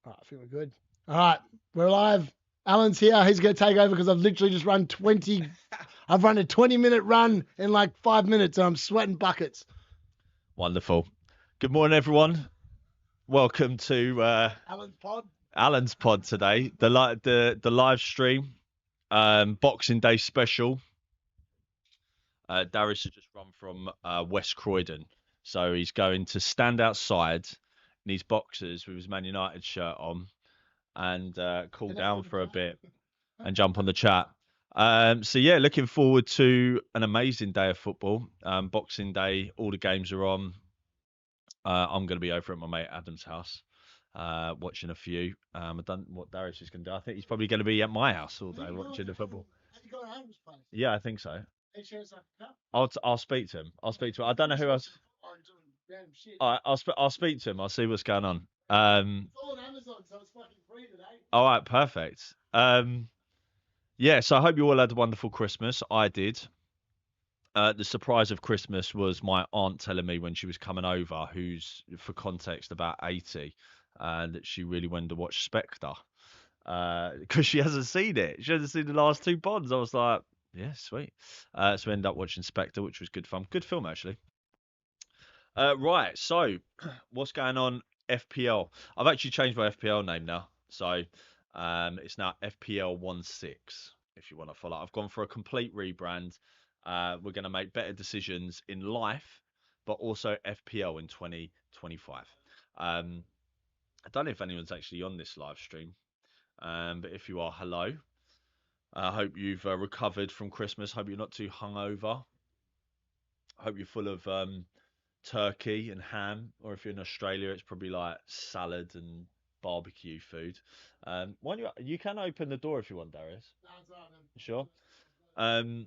All right, I think we're good. All right, we're live. Alan's here. He's going to take over because I've literally just run 20. I've run a 20-minute run in like 5 minutes and I'm sweating buckets. Wonderful. Good morning, everyone. Welcome to Alan's pod today. The live stream, Boxing Day special. Darius has just run from West Croydon, so he's going to stand outside in his boxers with his Man United shirt on and cool down for a bit and jump on the chat. So yeah, looking forward to an amazing day of football. Boxing Day, all the games are on. I'm going to be over at my mate Adam's house, watching a few. I don't know what Darius is going to do. I think he's probably going to be at my house all day watching the football. Have you got Adam's place? Yeah, I think so. I'll I'll speak to him. I don't know who else. I'll speak to him. I'll see what's going on. It's all on Amazon, so it's fucking free today. All right, perfect. Yeah, so I hope you all had a wonderful Christmas. I did. The surprise of Christmas was my aunt telling me when she was coming over, who's, for context, about 80, that she really wanted to watch Spectre because she hasn't seen it. She hasn't seen the last two Bonds. I was like, yeah, sweet. So we ended up watching Spectre, which was good fun. Good film, actually. Right, so what's going on FPL? I've actually changed my FPL name now. So it's now FPL 16, if you want to follow. I've gone for a complete rebrand. We're going to make better decisions in life, but also FPL in 2025. I don't know if anyone's actually on this live stream, but if you are, hello. I hope you've recovered from Christmas. Hope you're not too hungover. Hope you're full of turkey and ham, or if you're in Australia, it's probably like salad and barbecue food. Why don't you can open the door if you want, Darius. No, it's all right, man. Sure.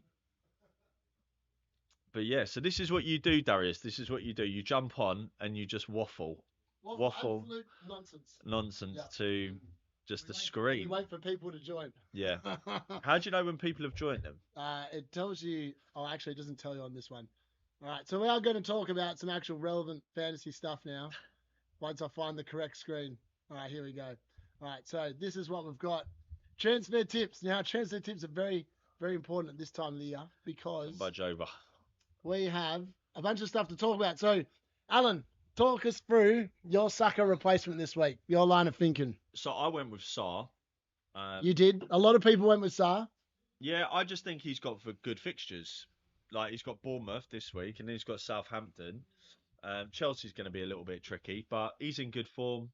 But yeah, so this is what you do, Darius. This is what you do. You jump on and you just waffle. Absolute nonsense. Yeah. To just the screen. We wait for people to join. Yeah. How do you know when people have joined them? It tells you. Oh, actually, it doesn't tell you on this one. All right, so we are going to talk about some actual relevant fantasy stuff now. Once I find the correct screen. All right, here we go. All right, so this is what we've got. Transfer tips. Now, transfer tips are very, very important at this time of the year because Budge over. We have a bunch of stuff to talk about. So, Alan, talk us through your Saka replacement this week, your line of thinking. So I went with Sa. You did? A lot of people went with Sa. Yeah, I just think he's got for good fixtures. Like, he's got Bournemouth this week, and then he's got Southampton. Chelsea's going to be a little bit tricky, but he's in good form.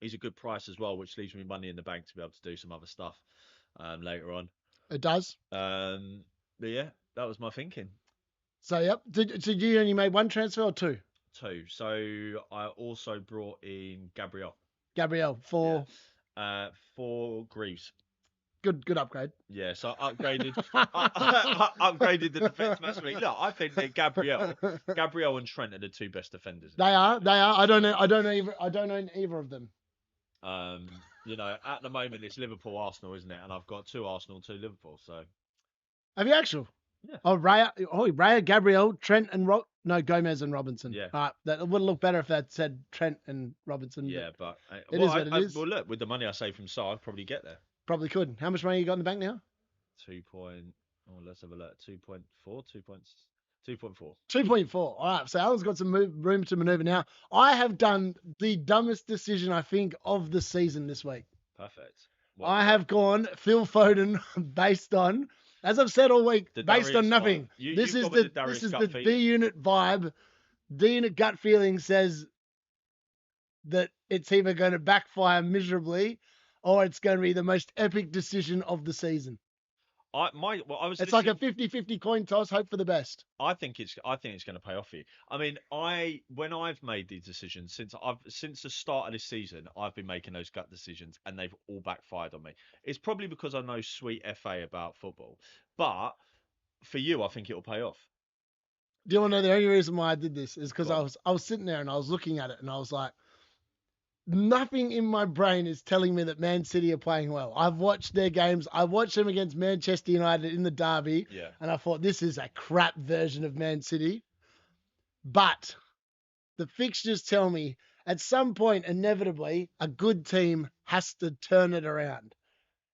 He's a good price as well, which leaves me money in the bank to be able to do some other stuff later on. It does. But yeah, that was my thinking. So, yep. Did you only make one transfer or two? Two. So I also brought in Gabriel. For? Yeah. For Greaves. Good upgrade. Yeah, so I upgraded upgraded the defence massively. Look, I think that Gabriel and Trent are the two best defenders. They are. I don't know either of them. You know, at the moment it's Liverpool, Arsenal, isn't it? And I've got two Arsenal, two Liverpool. So have you actually? Yeah. Oh, Raya, Gabriel, Trent, and Gomez and Robinson. Yeah. All right, that would look better if that said Trent and Robinson. Yeah, but it is what it is. Well, look, with the money I saved from Sa, I'd probably get there. Probably could. How much money you got in the bank now? Let's have a look. 2.4. 2.4. 2.4. All right. So Alan's got some room to maneuver now. I have done the dumbest decision, I think, of the season this week. Perfect. I have gone Phil Foden based on, as I've said all week, based on nothing. This is the D unit vibe. D unit gut feeling says that it's either going to backfire miserably or it's going to be the most epic decision of the season. It's like a 50-50 coin toss. Hope for the best. I think it's going to pay off for you. I mean, when I've made these decisions since the start of this season, I've been making those gut decisions, and they've all backfired on me. It's probably because I know sweet FA about football, but for you, I think it'll pay off. Do you want to know the only reason why I did this is because I was sitting there and I was looking at it and I was like, nothing in my brain is telling me that Man City are playing well. I've watched their games. I watched them against Manchester United in the derby. Yeah. And I thought, this is a crap version of Man City. But the fixtures tell me, At some point, inevitably, a good team has to turn it around.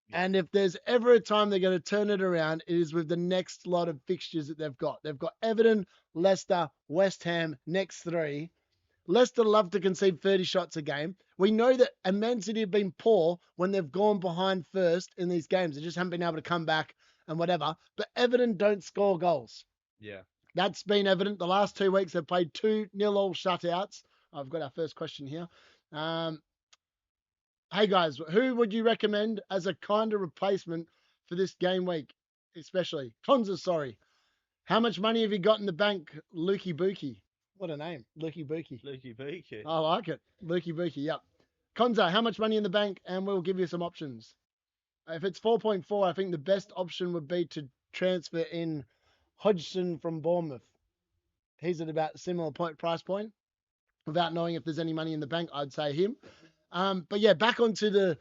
Yeah. And if there's ever a time they're going to turn it around, it is with the next lot of fixtures that they've got. They've got Everton, Leicester, West Ham, next 3. Leicester love to concede 30 shots a game. We know that Man City have been poor when they've gone behind first in these games. They just haven't been able to come back and whatever. But Everton don't score goals. Yeah. That's been evident. The last 2 weeks, they've played 2-0 shutouts. I've got our first question here. Hey, guys, who would you recommend as a kind of replacement for this game week, especially? Konza, sorry. How much money have you got in the bank, Lukey Bookie? What a name. Lukey Bookie. Lukey Bookie. I like it. Lukey Bookie, yep. Konza, how much money in the bank? And we'll give you some options. If it's 4.4, I think the best option would be to transfer in Hodgson from Bournemouth. He's at about a similar price point. Without knowing if there's any money in the bank, I'd say him. But yeah, back onto the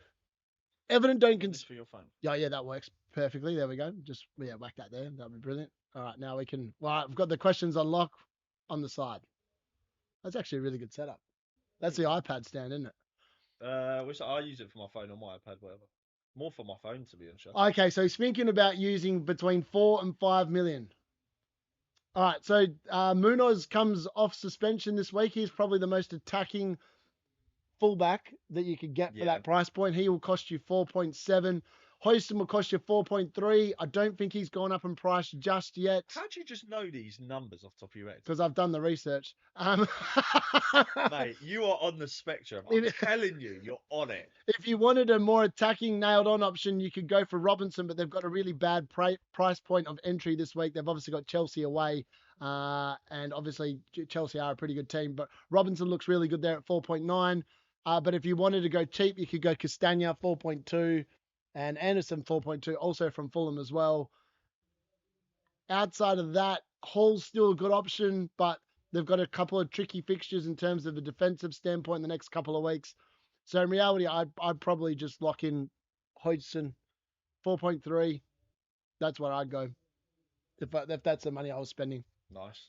Everton don't for your phone. Yeah, that works perfectly. There we go. Just whack that there. That'd be brilliant. All right, now we can. Well, I've got the questions on lock on the side. That's actually a really good setup. That's the iPad stand, isn't it? Which I use it for my phone or my iPad, whatever. More for my phone, to be honest. Okay, so he's thinking about using between 4 and 5 million. All right, so Munoz comes off suspension this week. He's probably the most attacking fullback that you could get for that price point. He will cost you 4.7. Houston will cost you 4.3. I don't think he's gone up in price just yet. How do you just know these numbers off the top of your head? Because I've done the research. Mate, you are on the spectrum. I'm telling you, you're on it. If you wanted a more attacking, nailed-on option, you could go for Robinson, but they've got a really bad price point of entry this week. They've obviously got Chelsea away, and obviously Chelsea are a pretty good team, but Robinson looks really good there at 4.9. But if you wanted to go cheap, you could go Castagna, 4.2. And Anderson 4.2, also from Fulham as well. Outside of that, Hall's still a good option, but they've got a couple of tricky fixtures in terms of a defensive standpoint in the next couple of weeks. So in reality, I'd probably just lock in Hodgson, 4.3. That's what I'd go if that's the money I was spending. Nice.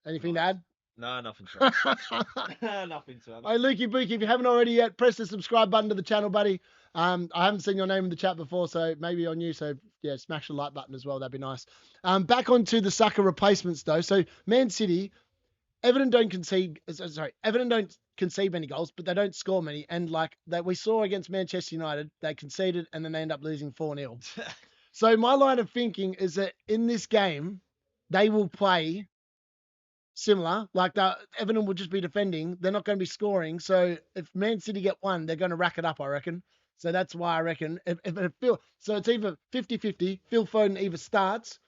Anything to add? No, nothing to add. Nothing to add. Hey, Lukey Bookie, if you haven't already yet, press the subscribe button to the channel, buddy. I haven't seen your name in the chat before, so maybe on you. So yeah, smash the like button as well. That'd be nice. Back onto the Saka replacements though. So Man City, Everton don't concede many goals, but they don't score many. And like that we saw against Manchester United, they conceded and then they end up losing 4-0. So my line of thinking is that in this game, they will play similar. Like Everton will just be defending. They're not going to be scoring. So if Man City get one, they're going to rack it up, I reckon. So that's why I reckon so it's either 50-50. Phil Foden either starts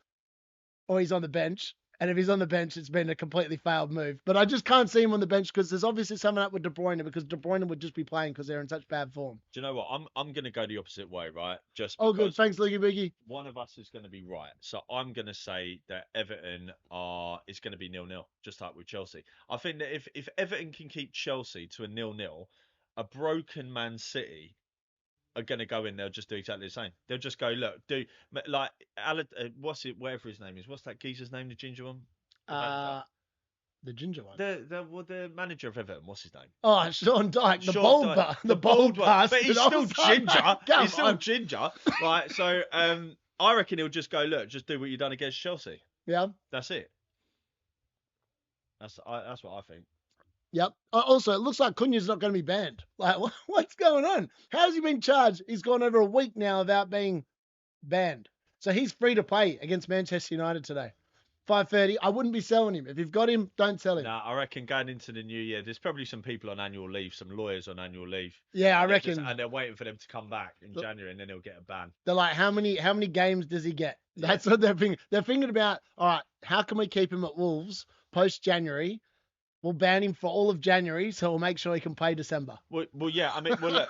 or he's on the bench. And if he's on the bench, it's been a completely failed move. But I just can't see him on the bench because there's obviously something up with De Bruyne because De Bruyne would just be playing because they're in such bad form. Do you know what? I'm going to go the opposite way, right? Just oh, good. Thanks, Lukey Boogie. One of us is going to be right. So I'm going to say that Everton is going to be 0-0, just like with Chelsea. I think that if Everton can keep Chelsea to a 0-0, a broken Man City are going to go in. They'll just do exactly the same. They'll just go, look, like whatever his name is. What's that geezer's name? The ginger one. The ginger one. The manager of Everton. What's his name? Oh, Sean Dyche. The bold one. But he's still ginger. He's still ginger. Right. So I reckon he'll just go, look, just do what you've done against Chelsea. Yeah. That's it. That's what I think. Yep. Also, it looks like Cunha's not going to be banned. Like, what's going on? How's he been charged? He's gone over a week now without being banned. So he's free to play against Manchester United today. 5:30. I wouldn't be selling him. If you've got him, don't sell him. No, I reckon going into the new year, there's probably some people on annual leave, some lawyers on annual leave. Yeah, I reckon. And they're waiting for them to come back in January, and then he'll get a ban. They're like, how many games does he get? That's what they're thinking. They're thinking about, all right, how can we keep him at Wolves post-January? We'll ban him for all of January, so we'll make sure he can play December. Well, yeah. I mean, look,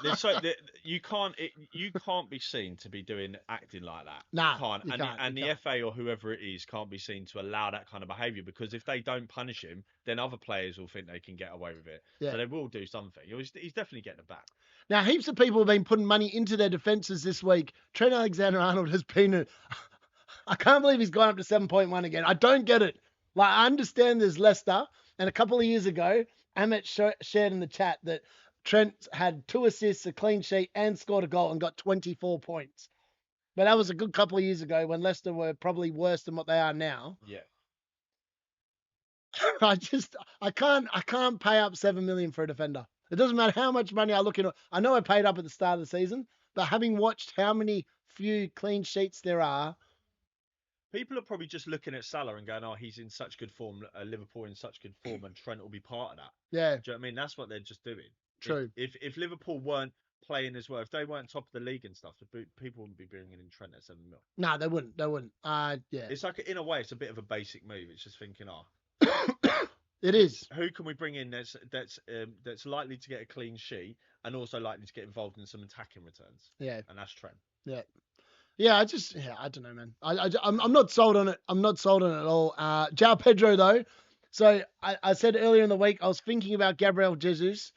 you can't be seen to be acting like that. Nah, you can't. And the FA or whoever it is can't be seen to allow that kind of behaviour because if they don't punish him, then other players will think they can get away with it. Yeah. So they will do something. He's definitely getting it back. Now, heaps of people have been putting money into their defences this week. Trent Alexander-Arnold has been I can't believe he's gone up to 7.1 again. I don't get it. Like, I understand there's Leicester. And a couple of years ago, Amit shared in the chat that Trent had 2 assists, a clean sheet, and scored a goal and got 24 points. But that was a good couple of years ago when Leicester were probably worse than what they are now. Yeah. I can't pay up 7 million for a defender. It doesn't matter how much money I look into. I know I paid up at the start of the season, but having watched how many few clean sheets there are, people are probably just looking at Salah and going, "Oh, he's in such good form. Liverpool in such good form, and Trent will be part of that." Yeah. Do you know what I mean? That's what they're just doing. True. If Liverpool weren't playing as well, if they weren't top of the league and stuff, people wouldn't be bringing in Trent at 7 mil. No, they wouldn't. Yeah. It's like, in a way, it's a bit of a basic move. It's just thinking, it is. Who can we bring in that's likely to get a clean sheet and also likely to get involved in some attacking returns? Yeah. And that's Trent. Yeah. Yeah, I don't know, man. I'm not sold on it. I'm not sold on it at all. João Pedro, though. So I said earlier in the week, I was thinking about Gabriel Jesus.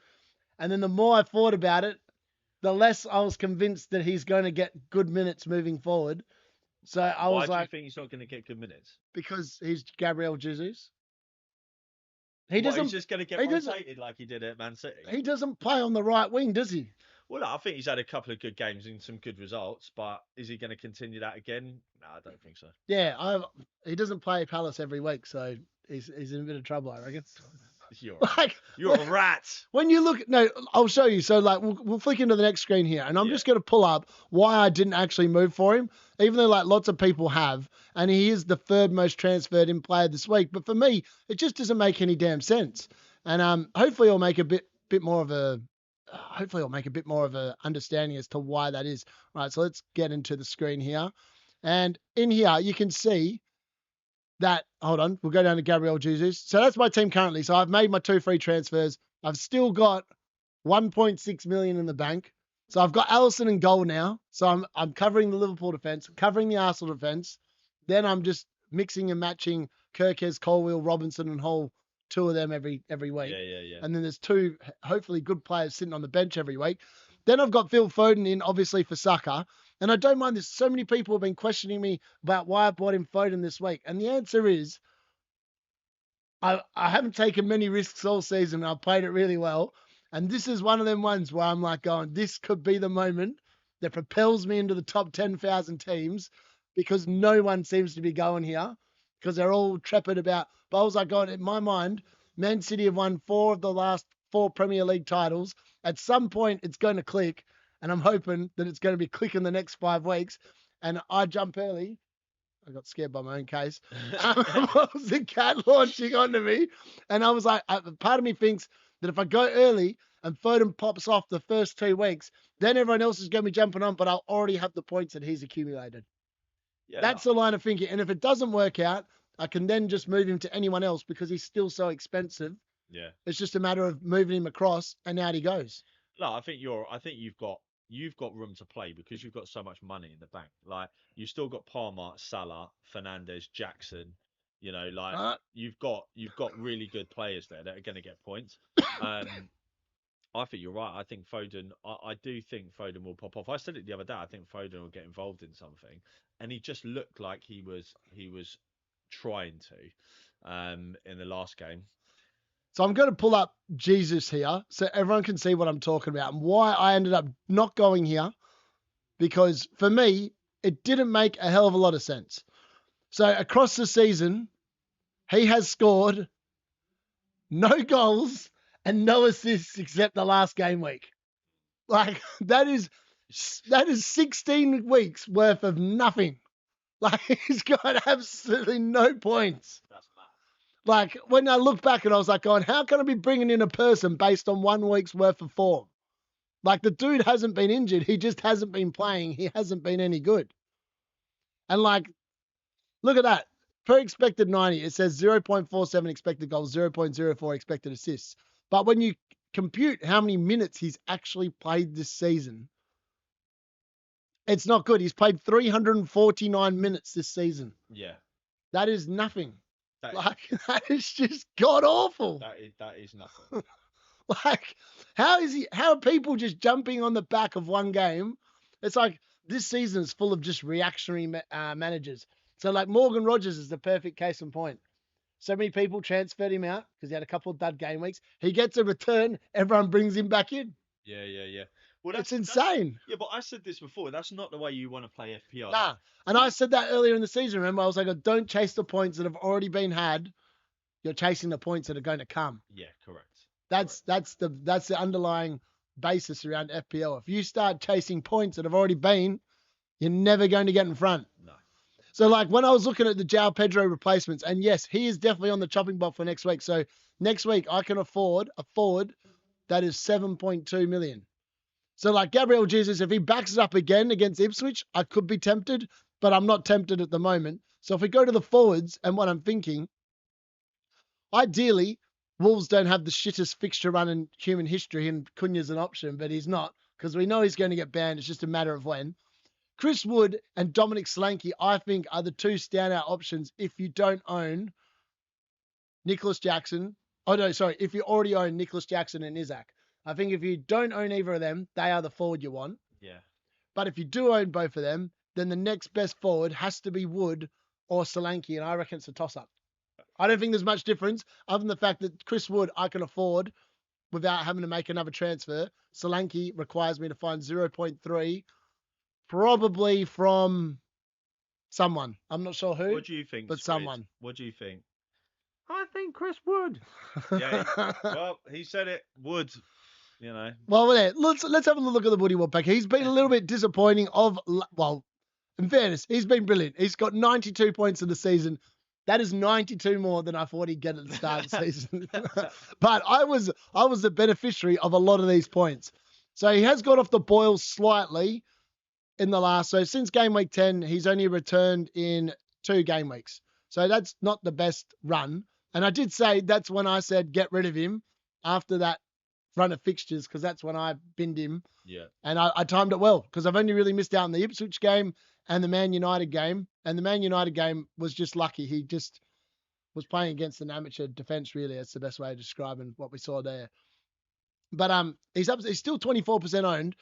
And then the more I thought about it, the less I was convinced that he's going to get good minutes moving forward. So Why do you think he's not going to get good minutes? Because he's Gabriel Jesus. He's just going to get rotated like he did at Man City. He doesn't play on the right wing, does he? Well, I think he's had a couple of good games and some good results, but is he going to continue that again? No, I don't think so. Yeah, he doesn't play Palace every week, so he's in a bit of trouble, I reckon. You're a rat. When you look, I'll show you. So we'll flick into the next screen here, and I'm just going to pull up why I didn't actually move for him, even though lots of people have, and he is the third most transferred in player this week. But for me, it just doesn't make any damn sense. And hopefully, I'll make a bit more of a. Hopefully, I'll make a bit more of a understanding as to why that is. All right, so let's get into the screen here, and in here you can see that, hold on, we'll go down to Gabriel Jesus. So that's my team currently. So I've made my 2 free transfers. I've still got 1.6 million in the bank. So I've got Alisson in goal now. So I'm covering the Liverpool defense, covering the Arsenal defense. Then I'm just mixing and matching Kirkes, Colwill, Robinson, and Hull, 2 of them every week. Yeah. And then there's 2 hopefully good players sitting on the bench every week. Then I've got Phil Foden in, obviously, for Saka. And I don't mind this. So many people have been questioning me about why I bought him Foden this week. And the answer is I haven't taken many risks all season. I've played it really well. And this is one of them ones where I'm like going, this could be the moment that propels me into the top 10,000 teams, because no one seems to be going here because they're all trepid about. But I was like, God, in my mind, Man City have won 4 of the last 4 Premier League titles. At some point, it's going to click. And I'm hoping that it's going to be clicking the next 5 weeks. And I jump early. I got scared by my own case. What was the cat launching onto me? And I was like, part of me thinks that if I go early and Foden pops off the first 2 weeks, then everyone else is going to be jumping on, but I'll already have the points that he's accumulated. Yeah, that's the line of thinking. And if it doesn't work out, I can then just move him to anyone else because he's still so expensive. Yeah. It's just a matter of moving him across, and out he goes. No, I think you've got room to play because you've got so much money in the bank. Like, you've still got Palmer, Salah, Fernandes, Jackson. You know, you've got really good players there that are going to get points. I think you're right. I think Foden. I do think Foden will pop off. I said it the other day. I think Foden will get involved in something, and he just looked like he was trying to in the last game. So I'm going to pull up Jesus here so everyone can see what I'm talking about and why I ended up not going here, because for me, it didn't make a hell of a lot of sense. So across the season, he has scored no goals and no assists except the last game week. Like, that is 16 weeks worth of nothing. Like, he's got absolutely no points. That's mad. Like, when I look back and I was like, going, how can I be bringing in a person based on 1 week's worth of form? Like, the dude hasn't been injured. He just hasn't been playing. He hasn't been any good. And, like, look at that. Per expected 90, it says 0.47 expected goals, 0.04 expected assists. But when you compute how many minutes he's actually played this season, it's not good. He's played 349 minutes this season. Yeah. That is nothing. That is just god awful. That is nothing. Like, how are people just jumping on the back of one game? It's like this season is full of just reactionary managers. So, like, Morgan Rogers is the perfect case in point. So many people transferred him out because he had a couple of dud game weeks. He gets a return. Everyone brings him back in. Yeah. Well, it's insane. Yeah, but I said this before. That's not the way you want to play FPL. Nah. And I said that earlier in the season. Remember, I was like, don't chase the points that have already been had. You're chasing the points that are going to come. Yeah, correct. That's the underlying basis around FPL. If you start chasing points that have already been, you're never going to get in front. No. So, like, when I was looking at the João Pedro replacements, and yes, he is definitely on the chopping block for next week. So next week, I can afford a forward that is 7.2 million. So, like, Gabriel Jesus, if he backs it up again against Ipswich, I could be tempted, but I'm not tempted at the moment. So if we go to the forwards, and what I'm thinking, ideally, Wolves don't have the shittest fixture run in human history, and Cunha's an option, but he's not, because we know he's going to get banned. It's just a matter of when. Chris Wood and Dominic Solanke, I think, are the two standout options if you don't own Nicholas Jackson. Oh, no, sorry. If you already own Nicholas Jackson and Isaac. I think if you don't own either of them, they are the forward you want. Yeah. But if you do own both of them, then the next best forward has to be Wood or Solanke, and I reckon it's a toss-up. I don't think there's much difference other than the fact that Chris Wood I can afford without having to make another transfer. Solanke requires me to find 0.3, probably from someone. I'm not sure who. What do you think? But Squid? someone. What do you think? I think Chris Wood. Yeah. Well, he said it. Wood. You know. Well, yeah, let's have a look at the Woody Woodpecker. He's been a little bit disappointing. In fairness, he's been brilliant. He's got 92 points in the season. That is 92 more than I thought he'd get at the start of the season. But I was the beneficiary of a lot of these points. So he has got off the boil slightly in the last. So since game week 10, he's only returned in 2 game weeks. So that's not the best run. And I did say that's when I said get rid of him after that run of fixtures, because that's when I binned him. Yeah. And I timed it well, because I've only really missed out on the Ipswich game and the Man United game. And the Man United game was just lucky. He just was playing against an amateur defence, really. That's the best way of describing what we saw there. But he's still 24% owned.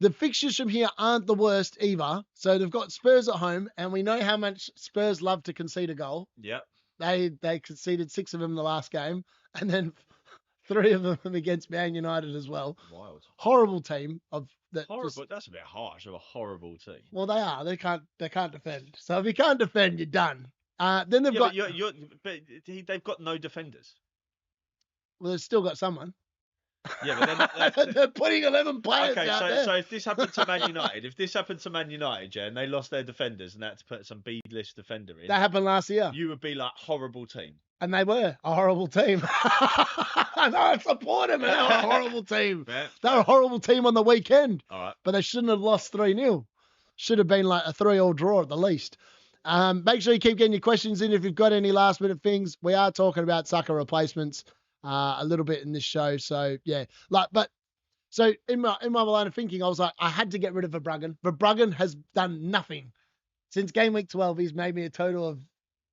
The fixtures from here aren't the worst either. So they've got Spurs at home, and we know how much Spurs love to concede a goal. Yep. They conceded 6 of them in the last game, and then 3 of them against Man United as well. Wild. Horrible team of that. Horrible. That's a bit harsh. Of a horrible team. Well, they are. They can't defend. So if you can't defend, you're done. Then they've got. But they've got no defenders. Well, they've still got someone. Yeah, but they're putting 11 players out there. So if this happened to Man United, yeah, and they lost their defenders and they had to put some B-list defender in. That happened last year. You would be like, horrible team. And they were a horrible team. I support them, and they were a horrible team. They were a horrible team on the weekend. All right. But they shouldn't have lost 3-0. Should have been like a 3-3 draw at the least. Make sure you keep getting your questions in if you've got any last minute things. We are talking about Saka replacements a little bit in this show. So yeah, so in my line of thinking, I was like, I had to get rid of Verbruggen. Verbruggen has done nothing since game week 12. He's made me a total of.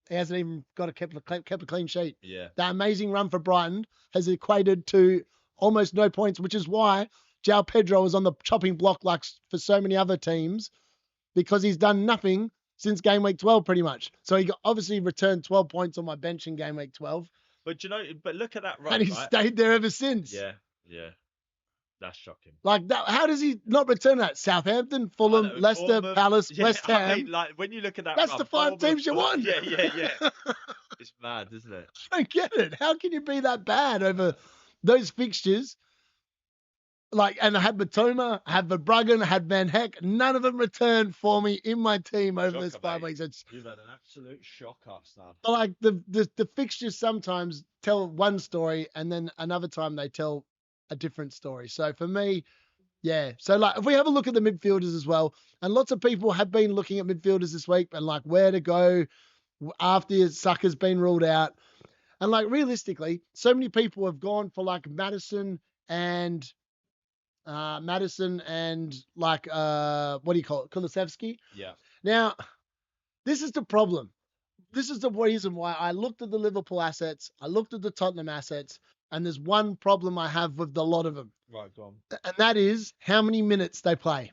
He hasn't even kept a clean sheet. Yeah. That amazing run for Brighton has equated to almost no points, which is why João Pedro was on the chopping block like for so many other teams, because he's done nothing since game week 12 pretty much. So he obviously returned 12 points on my bench in game week 12. But but look at that run. And he's stayed there ever since. Yeah. That's shocking. Like that, how does he not return that? Southampton, Fulham, Leicester, Palace, West Ham. I mean, like when you look at that, that's run, the 5 teams you want. Yeah. It's mad, isn't it? I don't get it. How can you be that bad over those fixtures? Like, and I had Matoma, I had Verbruggen, I had Van Heck. None of them returned for me in my team over those 5 weeks. You've had an absolute shocker, son. Like the fixtures sometimes tell one story, and then another time they tell a different story. So for me, yeah. So like if we have a look at the midfielders as well, and lots of people have been looking at midfielders this week and like where to go after Saka's been ruled out. And like realistically, so many people have gone for like Madison and like what do you call it? Kulusevski. Yeah. Now, this is the problem. This is the reason why I looked at the Liverpool assets, I looked at the Tottenham assets, and there's one problem I have with the lot of them. Right, go on. And that is how many minutes they play.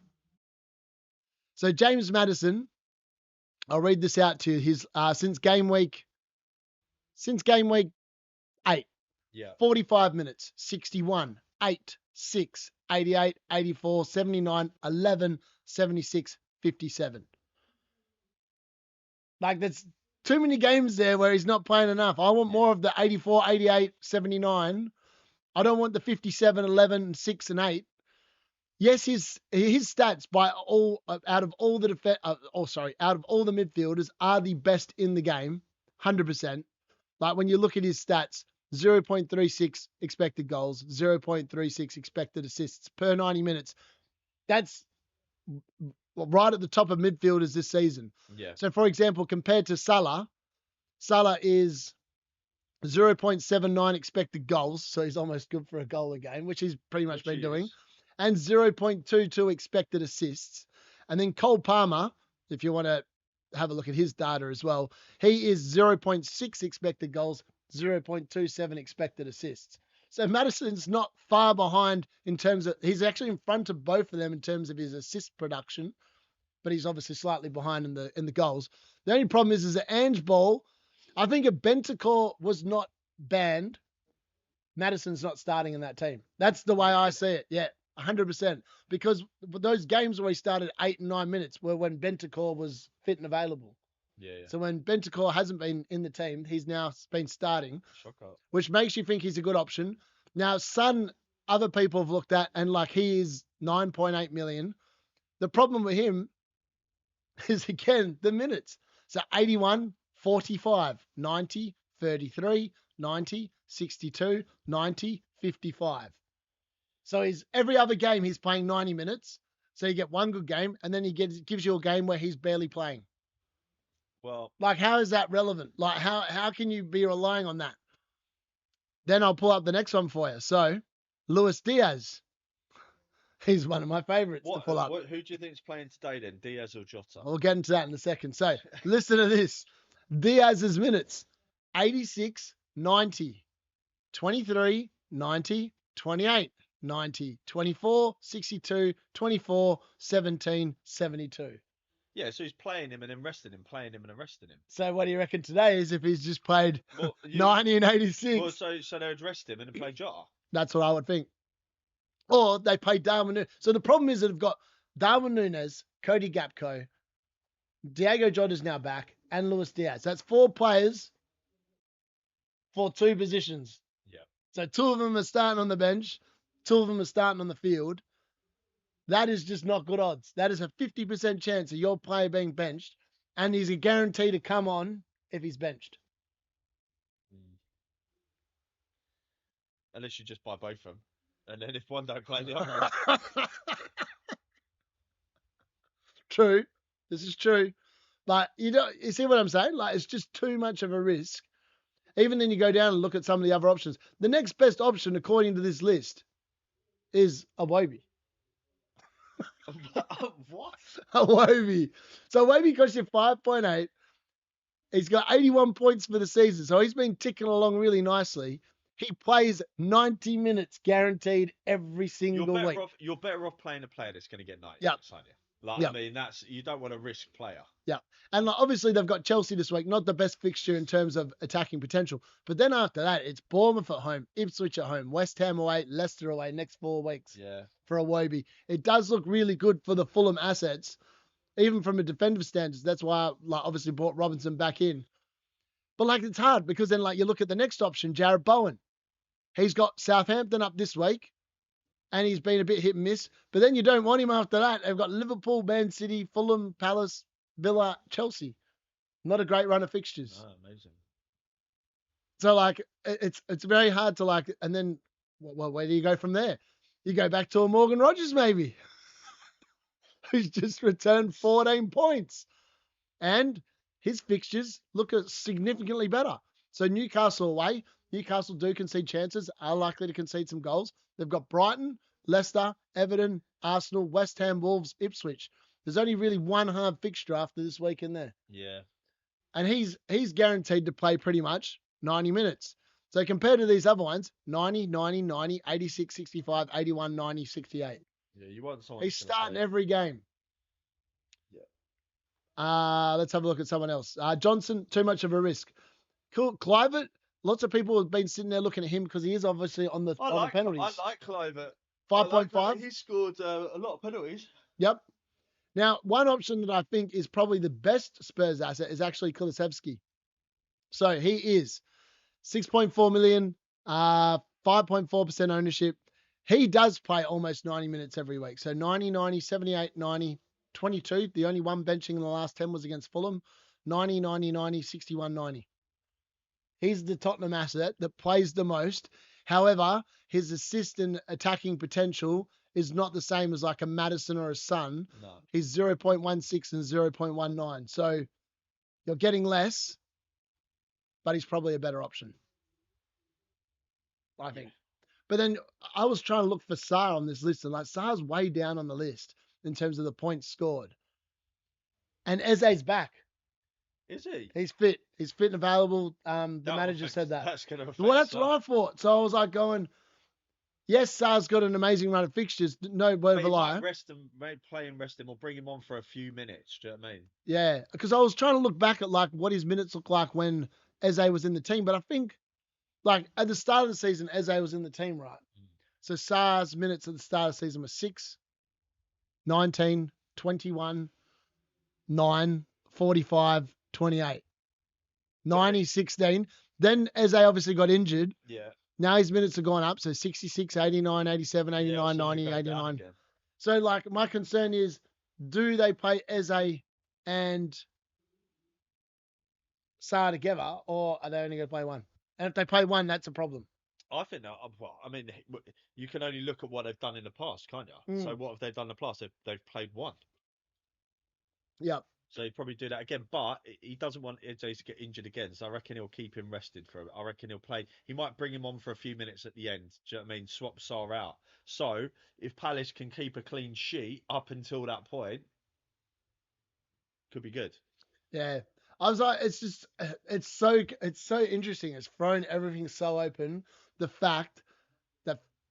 So James Maddison, I'll read this out to you. His since game week since game week 8. Yeah. 45 minutes, 61, 8, 6, 88, 84, 79, 11, 76, 57. Like, there's too many games there where he's not playing enough. I want more of the 84, 88, 79. I don't want the 57, 11, 6, and 8. Yes, his stats out of all the midfielders are the best in the game, 100%. Like when you look at his stats, 0.36 expected goals, 0.36 expected assists per 90 minutes. That's right at the top of midfielders this season. Yeah. So, for example, compared to Salah is 0.79 expected goals, so he's almost good for a goal a game, which he's pretty much been doing, and 0.22 expected assists. And then Cole Palmer, if you want to have a look at his data as well, he is 0.6 expected goals, 0.27 expected assists. So Maddison's not far behind in terms of, he's actually in front of both of them in terms of his assist production, but he's obviously slightly behind in the goals. The only problem is that Ange Ball, I think if Bentancur was not banned, Maddison's not starting in that team. That's the way I see it. Yeah, 100%. Because those games where he started 8 and 9 minutes were when Bentancur was fit and available. Yeah. So when Bentancur hasn't been in the team, he's now been starting, Shocker. Which makes you think he's a good option. Now, Son, other people have looked at, and like he is 9.8 million. The problem with him is, again, the minutes. So 81, 45, 90, 33, 90, 62, 90, 55. So every other game he's playing 90 minutes. So you get one good game, and then gives you a game where he's barely playing. Well, like, how is that relevant? Like, how can you be relying on that? Then I'll pull up the next one for you. So, Luis Diaz. He's one of my favorites to pull up. Who do you think is playing today then, Diaz or Jota? We'll get into that in a second. So, listen to this. Diaz's minutes, 86, 90, 23, 90, 28, 90, 24, 62, 24, 17, 72. Yeah, so he's playing him and then resting him, playing him and then resting him. So what do you reckon today is if he's just played 90 and 86? Well, so they would rest him and then play Jota? That's what I would think. Or they play Darwin Núñez. So the problem is that they've got Darwin Núñez, Cody Gakpo, Diego Jota's now back, and Luis Diaz. That's 4 players for 2 positions. Yeah. So 2 of them are starting on the bench, 2 of them are starting on the field. That is just not good odds. That is a 50% chance of your player being benched, and he's a guarantee to come on if he's benched. Unless you just buy both of them. And then if one don't play, the other. True. This is true. But you see what I'm saying? Like, it's just too much of a risk. Even then you go down and look at some of the other options. The next best option, according to this list, is Iwobi. What? Iwobi. So Iwobi costs you 5.8. He's got 81 points for the season. So he's been ticking along really nicely. He plays 90 minutes guaranteed every single week. You're better off playing a player that's going to get 90 yep. minutes, aren't you? Like, I mean, you don't want to risk player. Yeah. And like, obviously they've got Chelsea this week, not the best fixture in terms of attacking potential. But then after that, it's Bournemouth at home, Ipswich at home, West Ham away, Leicester away next 4 weeks. Yeah. For Iwobi. It does look really good for the Fulham assets, even from a defensive standards. That's why I obviously brought Robinson back in. But like, it's hard because then like you look at the next option, Jared Bowen. He's got Southampton up this week, and he's been a bit hit and miss. But then you don't want him after that. They've got Liverpool, Man City, Fulham, Palace, Villa, Chelsea. Not a great run of fixtures. Oh, amazing. So like, it's very hard to like. And then, well, where do you go from there? You go back to a Morgan Rogers maybe, who's just returned 14 points, and his fixtures look significantly better. So Newcastle away. Newcastle do concede chances, are likely to concede some goals. They've got Brighton, Leicester, Everton, Arsenal, West Ham, Wolves, Ipswich. There's only really one hard fixture after this week in there. Yeah. And he's guaranteed to play pretty much 90 minutes. So compared to these other ones, 90, 90, 90, 86, 65, 81, 90, 68. Yeah, you want someone. He's starting every game. Yeah. Let's have a look at someone else. Johnson, too much of a risk. Cool. Clivert, lots of people have been sitting there looking at him because he is obviously on the penalties. I like Clivert. 5.5. He scored a lot of penalties. Yep. Now, one option that I think is probably the best Spurs asset is actually Kulusevski. So he is 6.4 million, 5.4% ownership. He does play almost 90 minutes every week. So 90, 90, 78, 90, 22. The only one benching in the last 10 was against Fulham. 90, 90, 90, 61, 90. He's the Tottenham asset that plays the most. However, his assist and attacking potential is not the same as like a Maddison or a Son. No. He's 0.16 and 0.19. So you're getting less, but he's probably a better option, I think. But then I was trying to look for Sarr on this list, and like Sarr's way down on the list in terms of the points scored. And Eze's back. Is he? He's fit. He's fit and available. The manager said that. That's going to affect. Well, that's what I thought. So I was like going, yes, Sarr's got an amazing run of fixtures. No word of a lie. Play him, rest him, or bring him on for a few minutes. Do you know what I mean? Yeah, because I was trying to look back at like what his minutes look like when Eze was in the team. But I think like at the start of the season, Eze was in the team, right? So Sarr's minutes at the start of the season were 6, 19, 21, 9, 45, 28, 90, 16. Then Eze obviously got injured. Yeah. Now his minutes have gone up. So 66, 89, 87, 89, 90, 89. So like my concern is, do they play Eze and Sarr together, or are they only going to play one? And if they play one, that's a problem. I think that. Well, I mean, you can only look at what they've done in the past, kind of. So what have they done in the past? They've played one. Yep. So he'd probably do that again, but he doesn't want Eze to get injured again. So I reckon he'll keep him rested for. I reckon he'll play. He might bring him on for a few minutes at the end. Do you know what I mean? Swap Sarr out. So if Palace can keep a clean sheet up until that point, could be good. Yeah. I was like, it's so interesting. It's thrown everything so open. The fact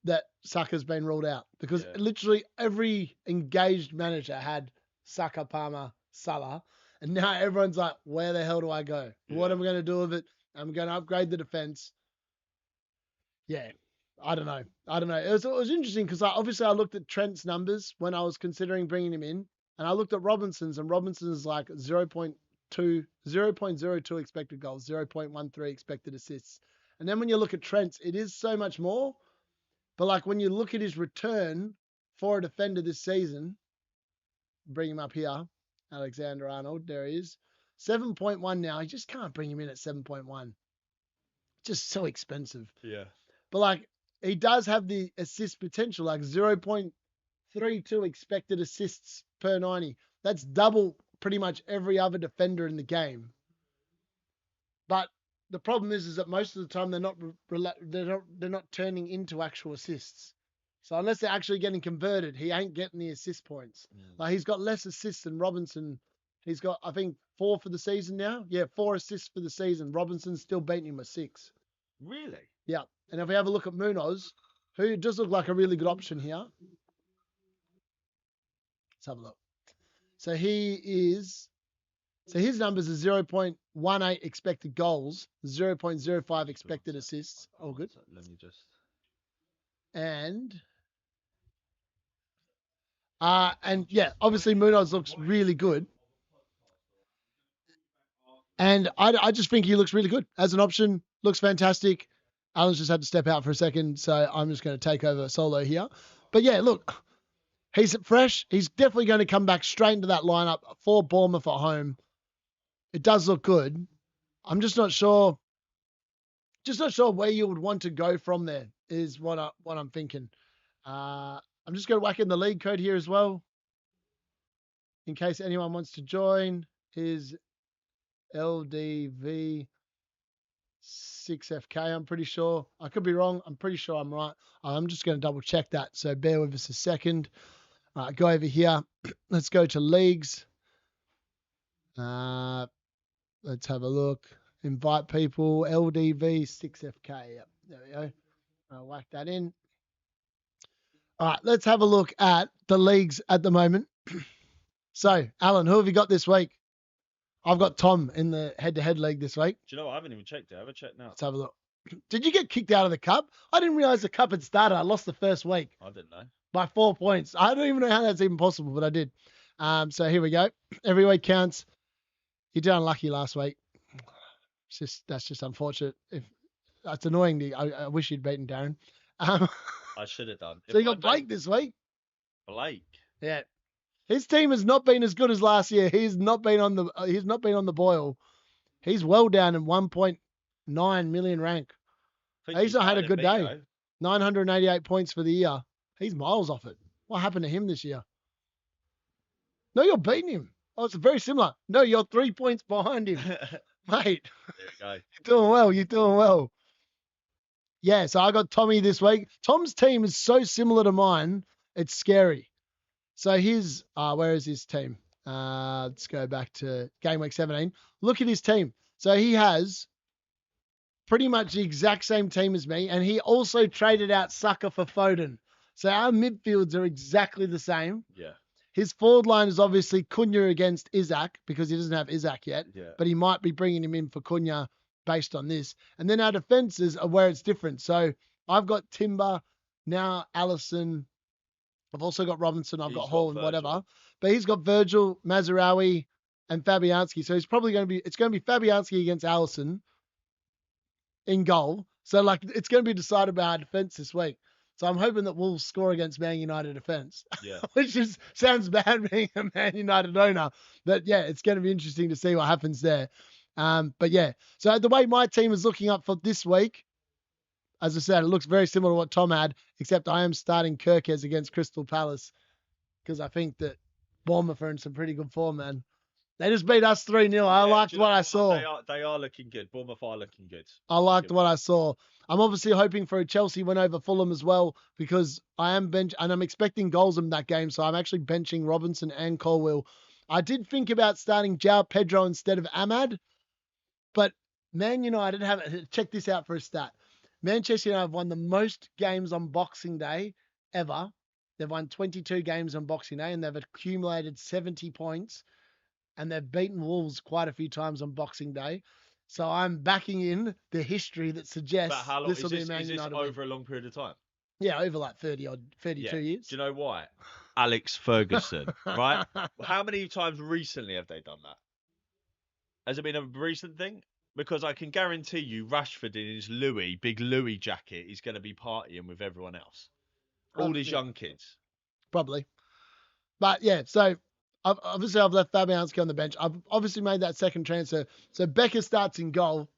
that Saka's been ruled out, because literally every engaged manager had Saka, Palmer, Salah, and now everyone's like, where the hell do I go? Yeah. What am I going to do with it? I'm going to upgrade the defense. Yeah, I don't know. It was interesting because obviously I looked at Trent's numbers when I was considering bringing him in, and I looked at Robinson's, and Robinson's like 0.02 expected goals, 0.13 expected assists. And then when you look at Trent's, it is so much more. But like when you look at his return for a defender this season, bring him up here, Alexander-Arnold, there he is. 7.1 now. You just can't bring him in at 7.1. Just so expensive. Yeah. But like he does have the assist potential, like 0.32 expected assists per 90. That's double pretty much every other defender in the game. But the problem is that most of the time they're not turning into actual assists. So unless they're actually getting converted, he ain't getting the assist points. Like he's got less assists than Robinson. He's got, I think, 4 for the season now. Yeah, 4 assists for the season. Robinson's still beating him with 6. Really? Yeah. And if we have a look at Munoz, who does look like a really good option here. Let's have a look. So his numbers are 0.18 expected goals, 0.05 expected assists. All good. Let me just. And yeah, obviously Munoz looks really good. And I just think he looks really good as an option. Looks fantastic. Alan's just had to step out for a second, so I'm just going to take over solo here. But yeah, look, he's fresh. He's definitely going to come back straight into that lineup for Bournemouth at home. It does look good. I'm just not sure. Just not sure where you would want to go from there is what I'm thinking. I'm just going to whack in the league code here as well, in case anyone wants to join. Is LDV 6FK, I'm pretty sure. I could be wrong. I'm pretty sure I'm right. I'm just going to double check that. So bear with us a second. Go over here. Let's go to leagues. Let's have a look. Invite people. LDV 6FK. Yep, there we go. I'll whack that in. All right, let's have a look at the leagues at the moment. So, Alan, who have you got this week? I've got Tom in the head-to-head league this week. Do you know what? I haven't even checked it. Have a check now. Let's have a look. Did you get kicked out of the cup? I didn't realize the cup had started. I lost the first week. I didn't know. By 4 points. I don't even know how that's even possible, but I did. So here we go. Every week counts. You did unlucky last week. That's just unfortunate. That's annoying. I wish you'd beaten Darren. I should have done. So you got Blake this week. Blake. Yeah. His team has not been as good as last year. He's not been on the boil. He's well down in 1.9 million rank. He's not had a good day. Though. 988 points for the year. He's miles off it. What happened to him this year? No, you're beating him. Oh, it's very similar. No, you're 3 points behind him. Mate. There we go. You're doing well. You're doing well. Yeah, so I got Tommy this week. Tom's team is so similar to mine. It's scary. So where is his team? Let's go back to game week 17. Look at his team. So he has pretty much the exact same team as me, and he also traded out Saka for Foden. So our midfields are exactly the same. Yeah. His forward line is obviously Cunha against Isaac because he doesn't have Isaac yet, but he might be bringing him in for Cunha based on this. And then our defenses are where it's different. So I've got Timber, now Allison. I've also got Robinson. I've got Hall and whatever. But he's got Virgil, Mazraoui, and Fabianski. So it's going to be Fabianski against Allison in goal. So it's going to be decided by our defense this week. So I'm hoping that we'll score against Man United defense. Yeah. Which sounds bad being a Man United owner. But yeah, it's going to be interesting to see what happens there. But yeah, so the way my team is looking up for this week, as I said, it looks very similar to what Tom had, except I am starting Kirkes against Crystal Palace because I think that Bournemouth are in some pretty good form, man. They just beat us 3-0. I liked what I saw. They are looking good. Bournemouth are looking good. I liked what I saw. I'm obviously hoping for a Chelsea win over Fulham as well because I am and I'm expecting goals in that game, so I'm actually benching Robinson and Colwill. I did think about starting João Pedro instead of Ahmad, but Man United check this out for a stat. Manchester United have won the most games on Boxing Day ever. They've won 22 games on Boxing Day and they've accumulated 70 points. And they've beaten Wolves quite a few times on Boxing Day. So I'm backing in the history that suggests this will be Man United. Is this over a long period of time? Yeah, over like 32 years. Do you know why? Alex Ferguson, right? How many times recently have they done that? Has it been a recent thing? Because I can guarantee you Rashford in his big Louis jacket is going to be partying with everyone else. All these young kids. Probably. But yeah, so I've left Fabianski on the bench. I've obviously made that second transfer. So Becker starts in goal,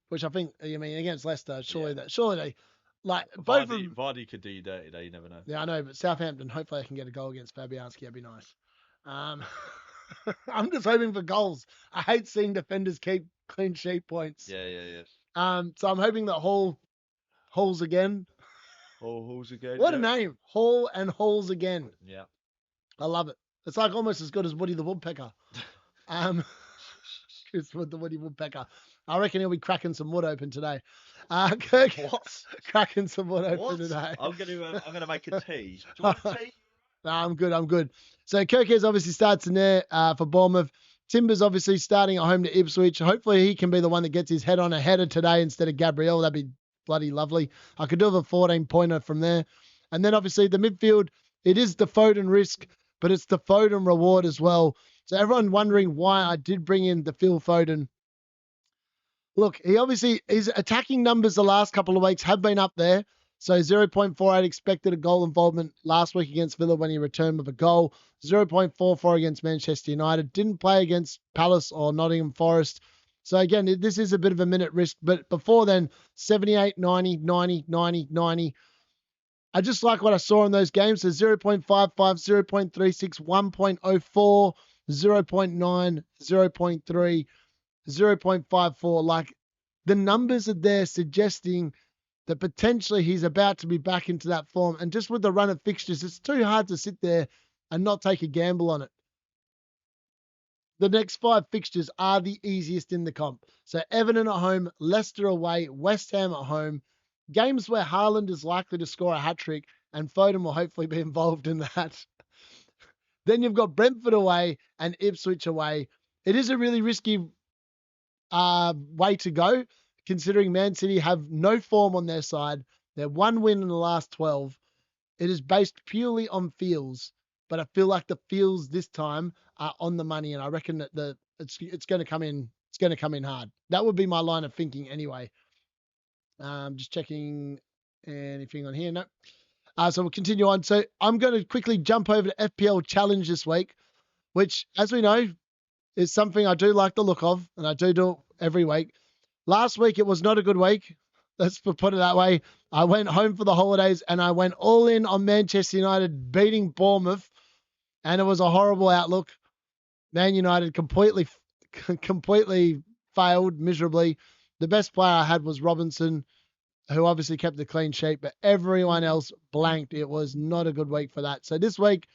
which I think, against Leicester, surely they, both of them. Vardy could do you dirty, though. You never know. Yeah, I know, but Southampton, hopefully they can get a goal against Fabianski. That'd be nice. I'm just hoping for goals. I hate seeing defenders keep clean sheet points. Yeah. So I'm hoping that Hall's again. Hall's again. What a name. Hall and Hall's again. Yeah. I love it. It's like almost as good as Woody the Woodpecker. It's the Woody Woodpecker. I reckon he'll be cracking some wood open today. What? Cracking some wood open today. I'm gonna make a tea. Do you want a tea? No, I'm good. So Kirkes obviously starts in there for Bournemouth. Timber's obviously starting at home to Ipswich. Hopefully he can be the one that gets his head on a header today instead of Gabriel. That'd be bloody lovely. I could do with a 14-pointer from there. And then obviously the midfield, it is the Foden risk, but it's the Foden reward as well. So everyone wondering why I did bring in the Phil Foden. Look, his attacking numbers the last couple of weeks have been up there. So 0.48 expected a goal involvement last week against Villa when he returned with a goal. 0.44 against Manchester United. Didn't play against Palace or Nottingham Forest. So again, this is a bit of a minute risk. But before then, 78, 90, 90, 90, 90. I just like what I saw in those games. So 0.55, 0.36, 1.04, 0.9, 0.3, 0.54. Like the numbers are there suggesting that potentially he's about to be back into that form. And just with the run of fixtures, it's too hard to sit there and not take a gamble on it. The next 5 fixtures are the easiest in the comp. So Everton at home, Leicester away, West Ham at home. Games where Haaland is likely to score a hat-trick and Foden will hopefully be involved in that. Then you've got Brentford away and Ipswich away. it is a really risky way to go, considering Man City have no form on their side. They're 1 win in the last 12. It is based purely on feels, but I feel like the feels this time are on the money, and I reckon that it's going to come in. It's going to come in hard. That would be my line of thinking anyway. Just checking anything on here. No. So we'll continue on. So I'm going to quickly jump over to FPL Challenge this week, which, as we know, is something I do like the look of, and I do it every week. Last week, it was not a good week. Let's put it that way. I went home for the holidays, and I went all in on Manchester United beating Bournemouth, and it was a horrible outlook. Man United completely failed miserably. The best player I had was Robinson, who obviously kept the clean sheet, but everyone else blanked. It was not a good week for that. So this week,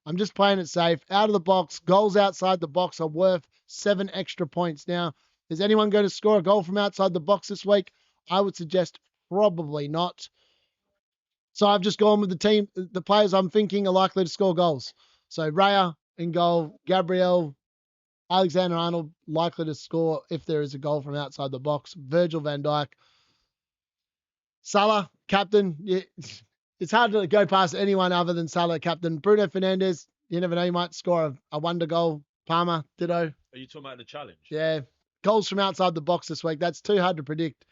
I'm just playing it safe. Out of the box, goals outside the box are worth 7 extra points. Now, is anyone going to score a goal from outside the box this week? I would suggest probably not. So I've just gone with the players I'm thinking are likely to score goals. So Raya in goal, Gabriel, Alexander-Arnold likely to score if there is a goal from outside the box, Virgil van Dijk, Salah, captain. It's hard to go past anyone other than Salah, captain. Bruno Fernandes, you never know, he might score a wonder goal. Palmer, ditto. Are you talking about the challenge? Yeah. Goals from outside the box this week. That's too hard to predict.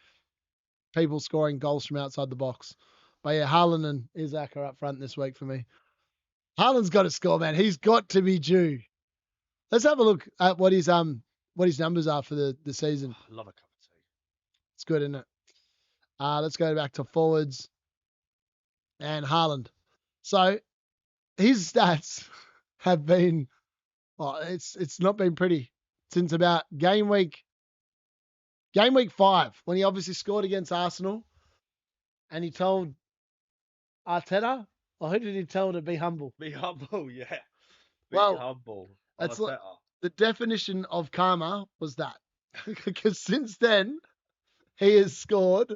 People scoring goals from outside the box. But yeah, Haaland and Isaac are up front this week for me. Haaland's got to score, man. He's got to be due. Let's have a look at what his numbers are for the season. I love a cup of tea. It's good, isn't it? Let's go back to forwards and Haaland. So his stats have been, it's not been pretty since about game week 5, when he obviously scored against Arsenal, and he told Arteta, or who did he tell to be humble? Be humble, yeah. Be humble. That's the definition of karma was that. Because since then, he has scored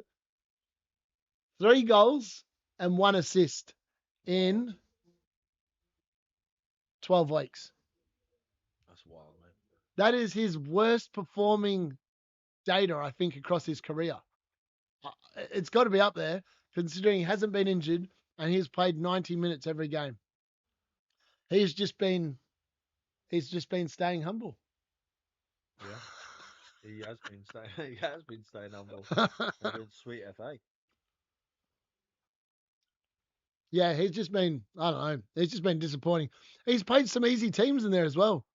3 goals and 1 assist in 12 weeks. That's wild, man. That is his worst performing data, I think, across his career. It's got to be up there, considering he hasn't been injured and he's played 90 minutes every game. He's just been staying humble. Yeah, he has been staying humble. Sweet FA. Yeah, he's just been, I don't know, he's just been disappointing. He's played some easy teams in there as well.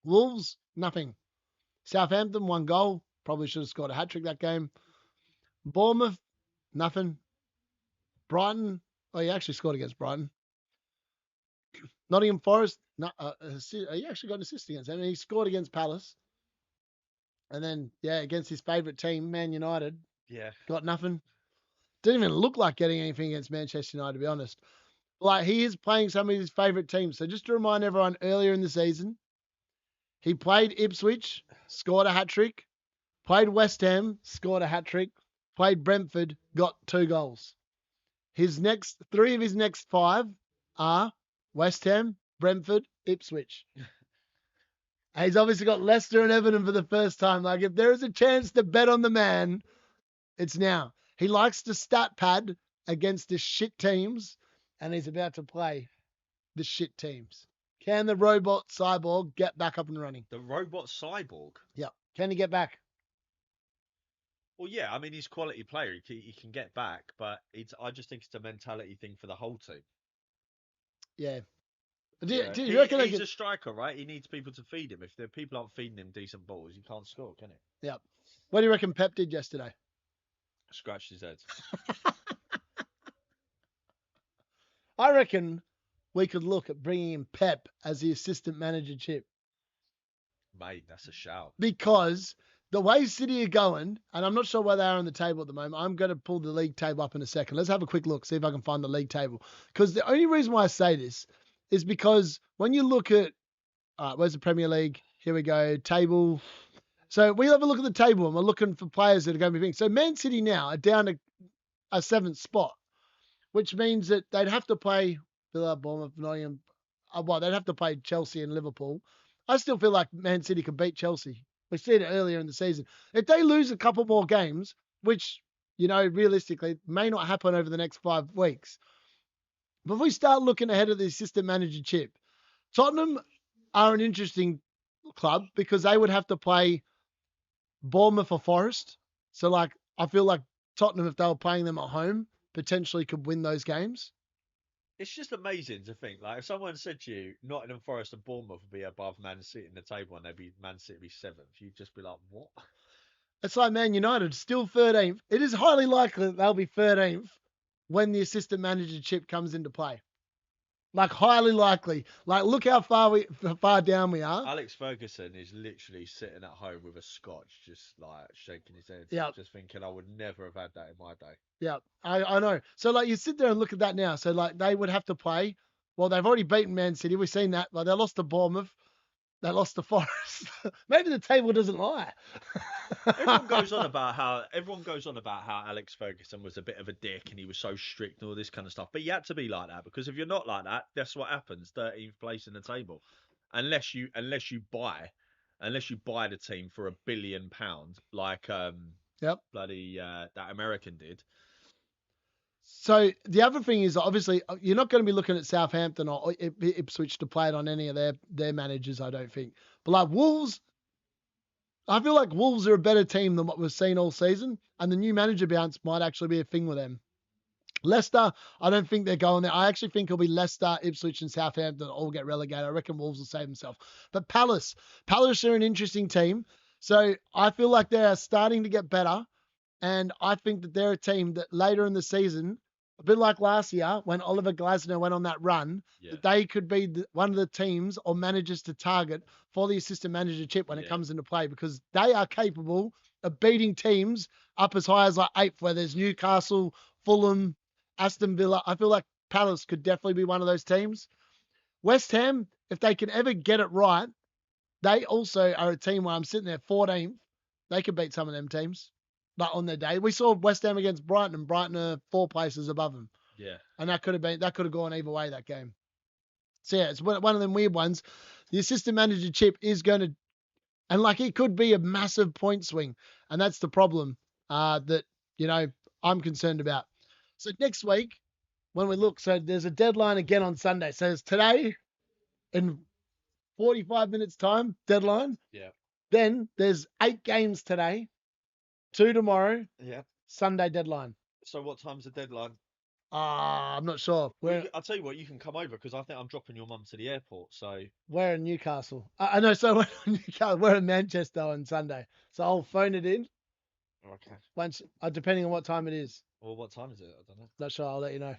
Wolves, nothing. Southampton, 1 goal. Probably should have scored a hat-trick that game. Bournemouth, nothing. Brighton, he actually scored against Brighton. Nottingham Forest, he actually got an assist against them. He scored against Palace. And then, against his favourite team, Man United. Yeah. Got nothing. Didn't even look like getting anything against Manchester United, to be honest. Like, he is playing some of his favourite teams. So just to remind everyone, earlier in the season, he played Ipswich, scored a hat-trick. Played West Ham, scored a hat-trick. Played Brentford, got 2 goals. His next 3 of his next 5 are West Ham, Brentford, Ipswich. And he's obviously got Leicester and Everton for the first time. Like, if there is a chance to bet on the man, it's now. He likes to stat pad against the shit teams, and he's about to play the shit teams. Can the robot cyborg get back up and running? The robot cyborg? Yeah. Can he get back? Well, yeah. I mean, he's a quality player. He can get back, but I just think it's a mentality thing for the whole team. Yeah. Do you reckon he's a striker, right? He needs people to feed him. If the people aren't feeding him decent balls, he can't score, can he? Yeah. What do you reckon Pep did yesterday? Scratched his head. I reckon we could look at bringing in Pep as the assistant manager chip. Mate, that's a shout. Because the way City are going, and I'm not sure where they are on the table at the moment. I'm going to pull the league table up in a second. Let's have a quick look, see if I can find the league table. Because the only reason why I say this is because when you look at, where's the Premier League? Here we go, table. So we have a look at the table and we're looking for players that are going to be big. So Man City now are down to a 7th spot, which means that they'd have to play Villa, Bournemouth, Nottingham. They'd have to play Chelsea and Liverpool. I still feel like Man City could beat Chelsea. We said it earlier in the season. If they lose a couple more games, which, realistically may not happen over the next 5 weeks, but if we start looking ahead of the assistant manager chip, Tottenham are an interesting club because they would have to play Bournemouth or Forest. So, I feel like Tottenham, if they were playing them at home, potentially could win those games. It's just amazing to think, if someone said to you, Nottingham Forest and Bournemouth would be above Man City in the table and Man City would be 7th, you'd just be like, what? It's like Man United, still 13th. It is highly likely that they'll be 13th when the assistant manager chip comes into play. Highly likely. Look how far down we are. Alex Ferguson is literally sitting at home with a scotch, just shaking his head, just thinking, I would never have had that in my day. Yeah, I know. So you sit there and look at that now. So they would have to play. Well, they've already beaten Man City. We've seen that. They lost to Bournemouth. They lost to Forest. Maybe the table doesn't lie. Everyone goes on about how Alex Ferguson was a bit of a dick and he was so strict and all this kind of stuff. But you had to be like that, because if you're not like that, that's what happens. 13th place in the table, unless you buy the team for £1 billion, like bloody that American did. So the other thing is, obviously, you're not going to be looking at Southampton or Ipswich to play it on any of their managers, I don't think. But Wolves, I feel like Wolves are a better team than what we've seen all season, and the new manager bounce might actually be a thing with them. Leicester, I don't think they're going there. I actually think it'll be Leicester, Ipswich, and Southampton that all get relegated. I reckon Wolves will save themselves. But Palace are an interesting team. So I feel like they are starting to get better. And I think that they're a team that later in the season, a bit like last year when Oliver Glasner went on that run, that they could be one of the teams or managers to target for the assistant manager chip when it comes into play, because they are capable of beating teams up as high as 8th, where there's Newcastle, Fulham, Aston Villa. I feel like Palace could definitely be one of those teams. West Ham, if they can ever get it right, they also are a team where I'm sitting there 14th. They could beat some of them teams. But on their day, we saw West Ham against Brighton, and Brighton are 4 places above them. Yeah. And that could have gone either way, that game. So it's one of them weird ones. The assistant manager chip is going to, and it could be a massive point swing. And that's the problem that, I'm concerned about. So next week, when we look, so there's a deadline again on Sunday. So it's today in 45 minutes time, deadline. Yeah. Then there's 8 games today. 2 tomorrow. Yeah. Sunday deadline. So what time's the deadline? I'm not sure. I'll tell you what, you can come over because I think I'm dropping your mum to the airport. So we're in Newcastle. I know. So we're in Newcastle. We're in Manchester on Sunday. So I'll phone it in. Okay. Once, depending on what time it is. Well, what time is it? I don't know. Not sure. I'll let you know.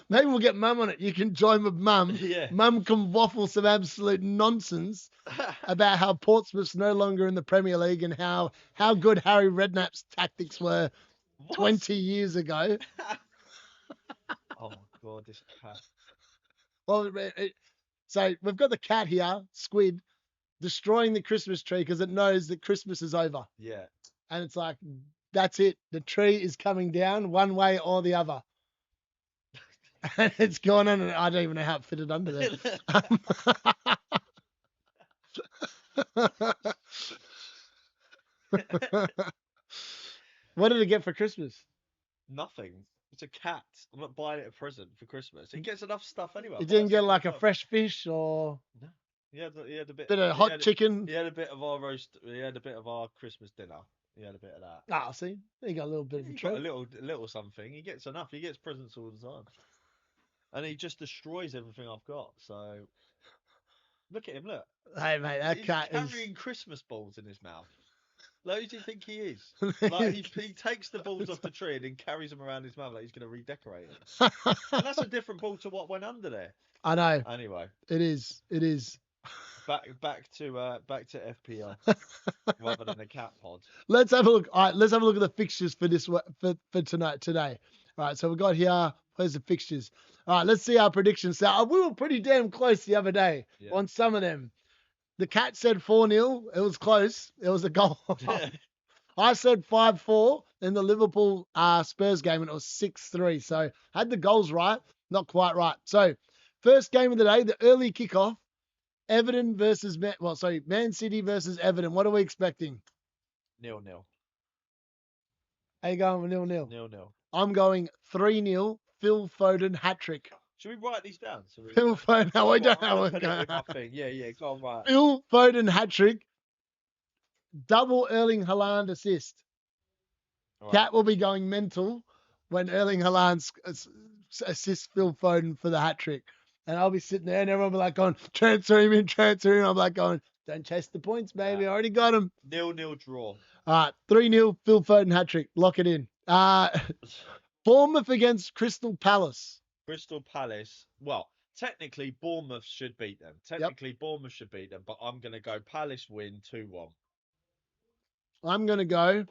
Maybe we'll get Mum on it. You can join with Mum. Yeah. Mum can waffle some absolute nonsense about how Portsmouth's no longer in the Premier League and how good Harry Redknapp's tactics were 20 years ago. Oh, my God, this cat. Well, so we've got the cat here, Squid, destroying the Christmas tree because it knows that Christmas is over. Yeah. And it's like, that's it. The tree is coming down one way or the other. And it's gone on, and I don't even know how it fitted under there. What did it get for Christmas? Nothing. It's a cat. I'm not buying it a present for Christmas. It gets enough stuff anyway. It didn't get a fresh fish or... No. He had a bit of hot chicken. He had a bit of our roast. He had a bit of our Christmas dinner. He had a bit of that. Ah, see, he got a little bit of a treat. A little something. He gets enough. He gets presents all the time, and he just destroys everything I've got. So look at him. Look. Hey mate, that cat is carrying Christmas balls in his mouth. Who do you think he is? He takes the balls off the tree and then carries them around his mouth like he's going to redecorate it. And that's a different ball to what went under there. I know. Anyway, it is. Back to FPL rather than the cat pod. Let's have a look. All right, let's have a look at the fixtures for this for tonight today. All right, so we've got here. Where's the fixtures? All right, let's see our predictions. So we were pretty damn close the other day on some of them. The cat said 4-0. It was close. It was a goal. I said 5-4 in the Liverpool Spurs game, and it was 6-3. So had the goals right, not quite right. So first game of the day, the early kickoff. Everton versus Man City versus Everton. What are we expecting? 0-0. Are you going with 0-0? 0-0. I'm going 3-0. Phil Foden hat-trick. Should we write these down? Phil Foden. No, I don't know. Put it in my thing. Yeah, go on, right. Phil Foden hat-trick. Double Erling Haaland assist. Right. Cat will be going mental when Erling Haaland assists Phil Foden for the hat-trick. And I'll be sitting there and everyone will be like going, transfer him in. I'm like going, don't chase the points, baby. I already got him. 0-0 draw. All right, 3-0 Phil Foden hat-trick. Lock it in. Bournemouth against Crystal Palace. Crystal Palace. Well, technically, Bournemouth should beat them. Bournemouth should beat them, but I'm going to go Palace win 2-1. I'm going to go.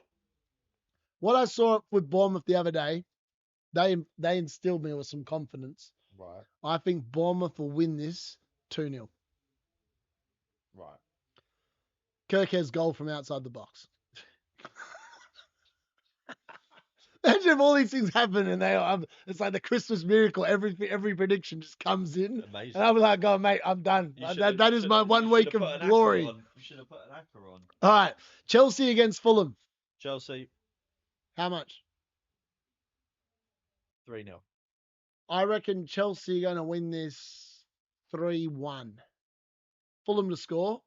What I saw with Bournemouth the other day, they instilled me with some confidence. Right. I think Bournemouth will win this 2-0. Right. Kirk's goal from outside the box. Imagine if all these things happen and it's like the Christmas miracle. Every prediction just comes in. Amazing. And I'll be like, oh, mate, I'm done. That is my 1 week of glory. You should have put an actor on. All right. Chelsea against Fulham. Chelsea. How much? 3-0. I reckon Chelsea are going to win this 3-1. Fulham to score,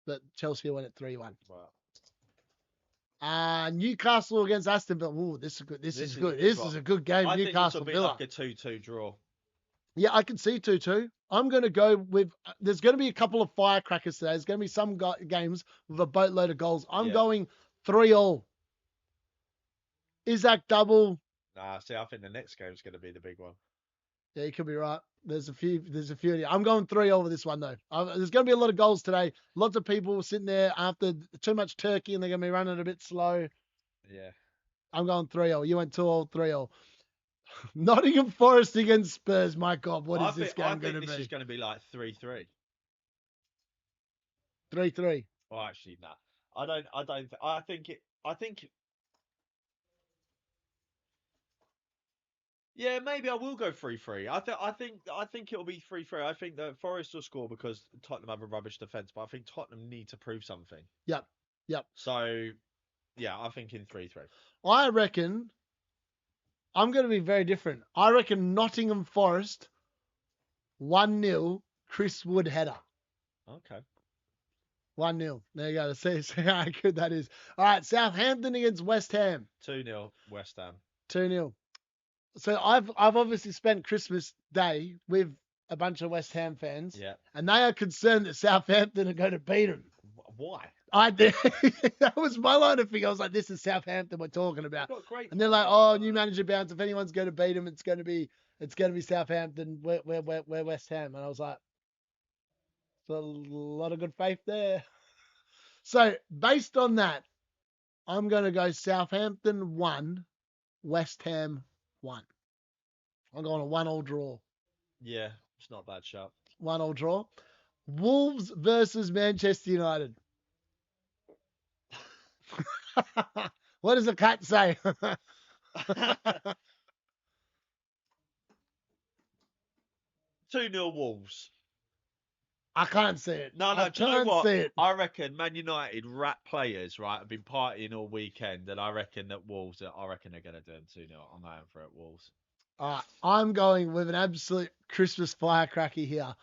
but Chelsea will win it 3-1. Wow. Newcastle against Aston Villa. Ooh, this is good. This is good. This is a good game. I Newcastle think this will be like a 2-2 draw. Yeah, I can see 2-2. I'm going to go with. There's going to be a couple of firecrackers today. There's going to be some games with a boatload of goals. I'm going 3-3. Isaac double. Nah, see, I think the next game is going to be the big one. Yeah, you could be right. There's a few. I'm going 3-0 with this one though. There's going to be a lot of goals today. Lots of people sitting there after too much turkey and they're going to be running a bit slow. Yeah. I'm going 3-0. You went 2-0, 3-0. Nottingham Forest against Spurs. My God, what is this game going to be? This is going to be like 3-3. 3-3. Oh, actually, nah. I think. Yeah, maybe I will go 3-3. I think it'll be 3-3. I think that Forest will score because Tottenham have a rubbish defence, but I think Tottenham need to prove something. Yep. So, yeah, I'm thinking 3-3. I reckon I'm going to be very different. I reckon Nottingham Forest 1-0 Chris Wood header. Okay. 1-0. There you go. See how good that is. All right, Southampton against West Ham. 2-0 West Ham. 2-0. So I've obviously spent Christmas Day with a bunch of West Ham fans. Yeah. And they are concerned that Southampton are going to beat them. Why? That was my line of thinking. I was like, this is Southampton we're talking about. And they're like, oh, new manager bounce. If anyone's going to beat them, it's going to be Southampton. We're West Ham. And I was like, there's a lot of good faith there. So based on that, I'm going to go Southampton 1, West Ham 1. I'm going a 1-1 draw. Yeah, it's not a bad shot. 1-1 draw. Wolves versus Manchester United. What does the cat say? 2-0 Wolves. I can't see it. No, do you know what? I reckon Man United rat players, right, have been partying all weekend, and I reckon that Wolves, they're going to do them 2-0. I'm going for it, Wolves. I'm going with an absolute Christmas firecracker here.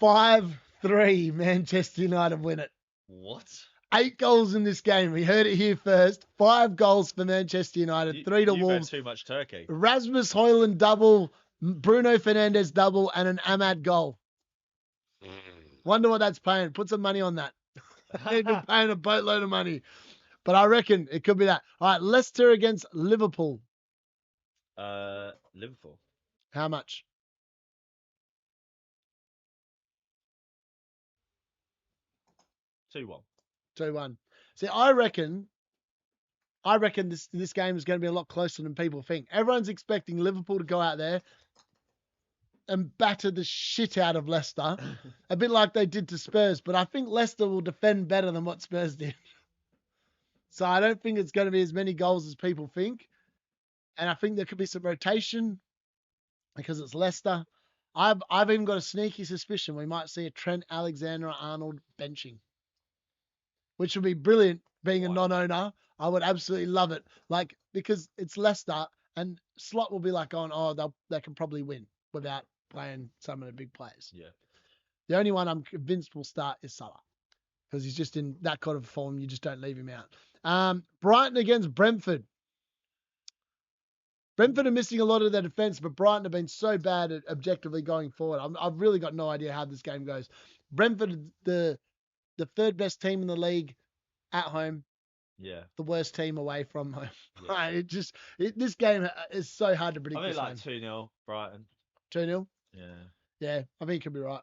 5-3 Manchester United win it. What? 8 goals in this game. We heard it here first. 5 goals for Manchester United. 3 to Wolves. You've had too much turkey. Rasmus Højlund double, Bruno Fernandes double, and an Ahmad goal. Wonder what that's paying. Put some money on that. They've been paying a boatload of money. But I reckon it could be that. All right, Leicester against Liverpool. Liverpool. How much? 2-1. 2-1. See, I reckon this game is going to be a lot closer than people think. Everyone's expecting Liverpool to go out there and batter the shit out of Leicester, a bit like they did to Spurs. But I think Leicester will defend better than what Spurs did. So I don't think it's going to be as many goals as people think. And I think there could be some rotation because it's Leicester. I've even got a sneaky suspicion we might see a Trent Alexander-Arnold benching, which would be brilliant. Being a non-owner, I would absolutely love it. Like, because it's Leicester, and Slot will be like, they can probably win without playing some of the big players. Yeah. The only one I'm convinced will start is Salah, because he's just in that kind of form. You just don't leave him out. Brighton against Brentford. Brentford are missing a lot of their defence, but Brighton have been so bad at objectively going forward. I've really got no idea how this game goes. Brentford, the third best team in the league at home. Yeah. The worst team away from home. Yeah. This game is so hard to predict. I mean, like 2-0 Brighton. 2-0? Yeah. Yeah, I think you could be right.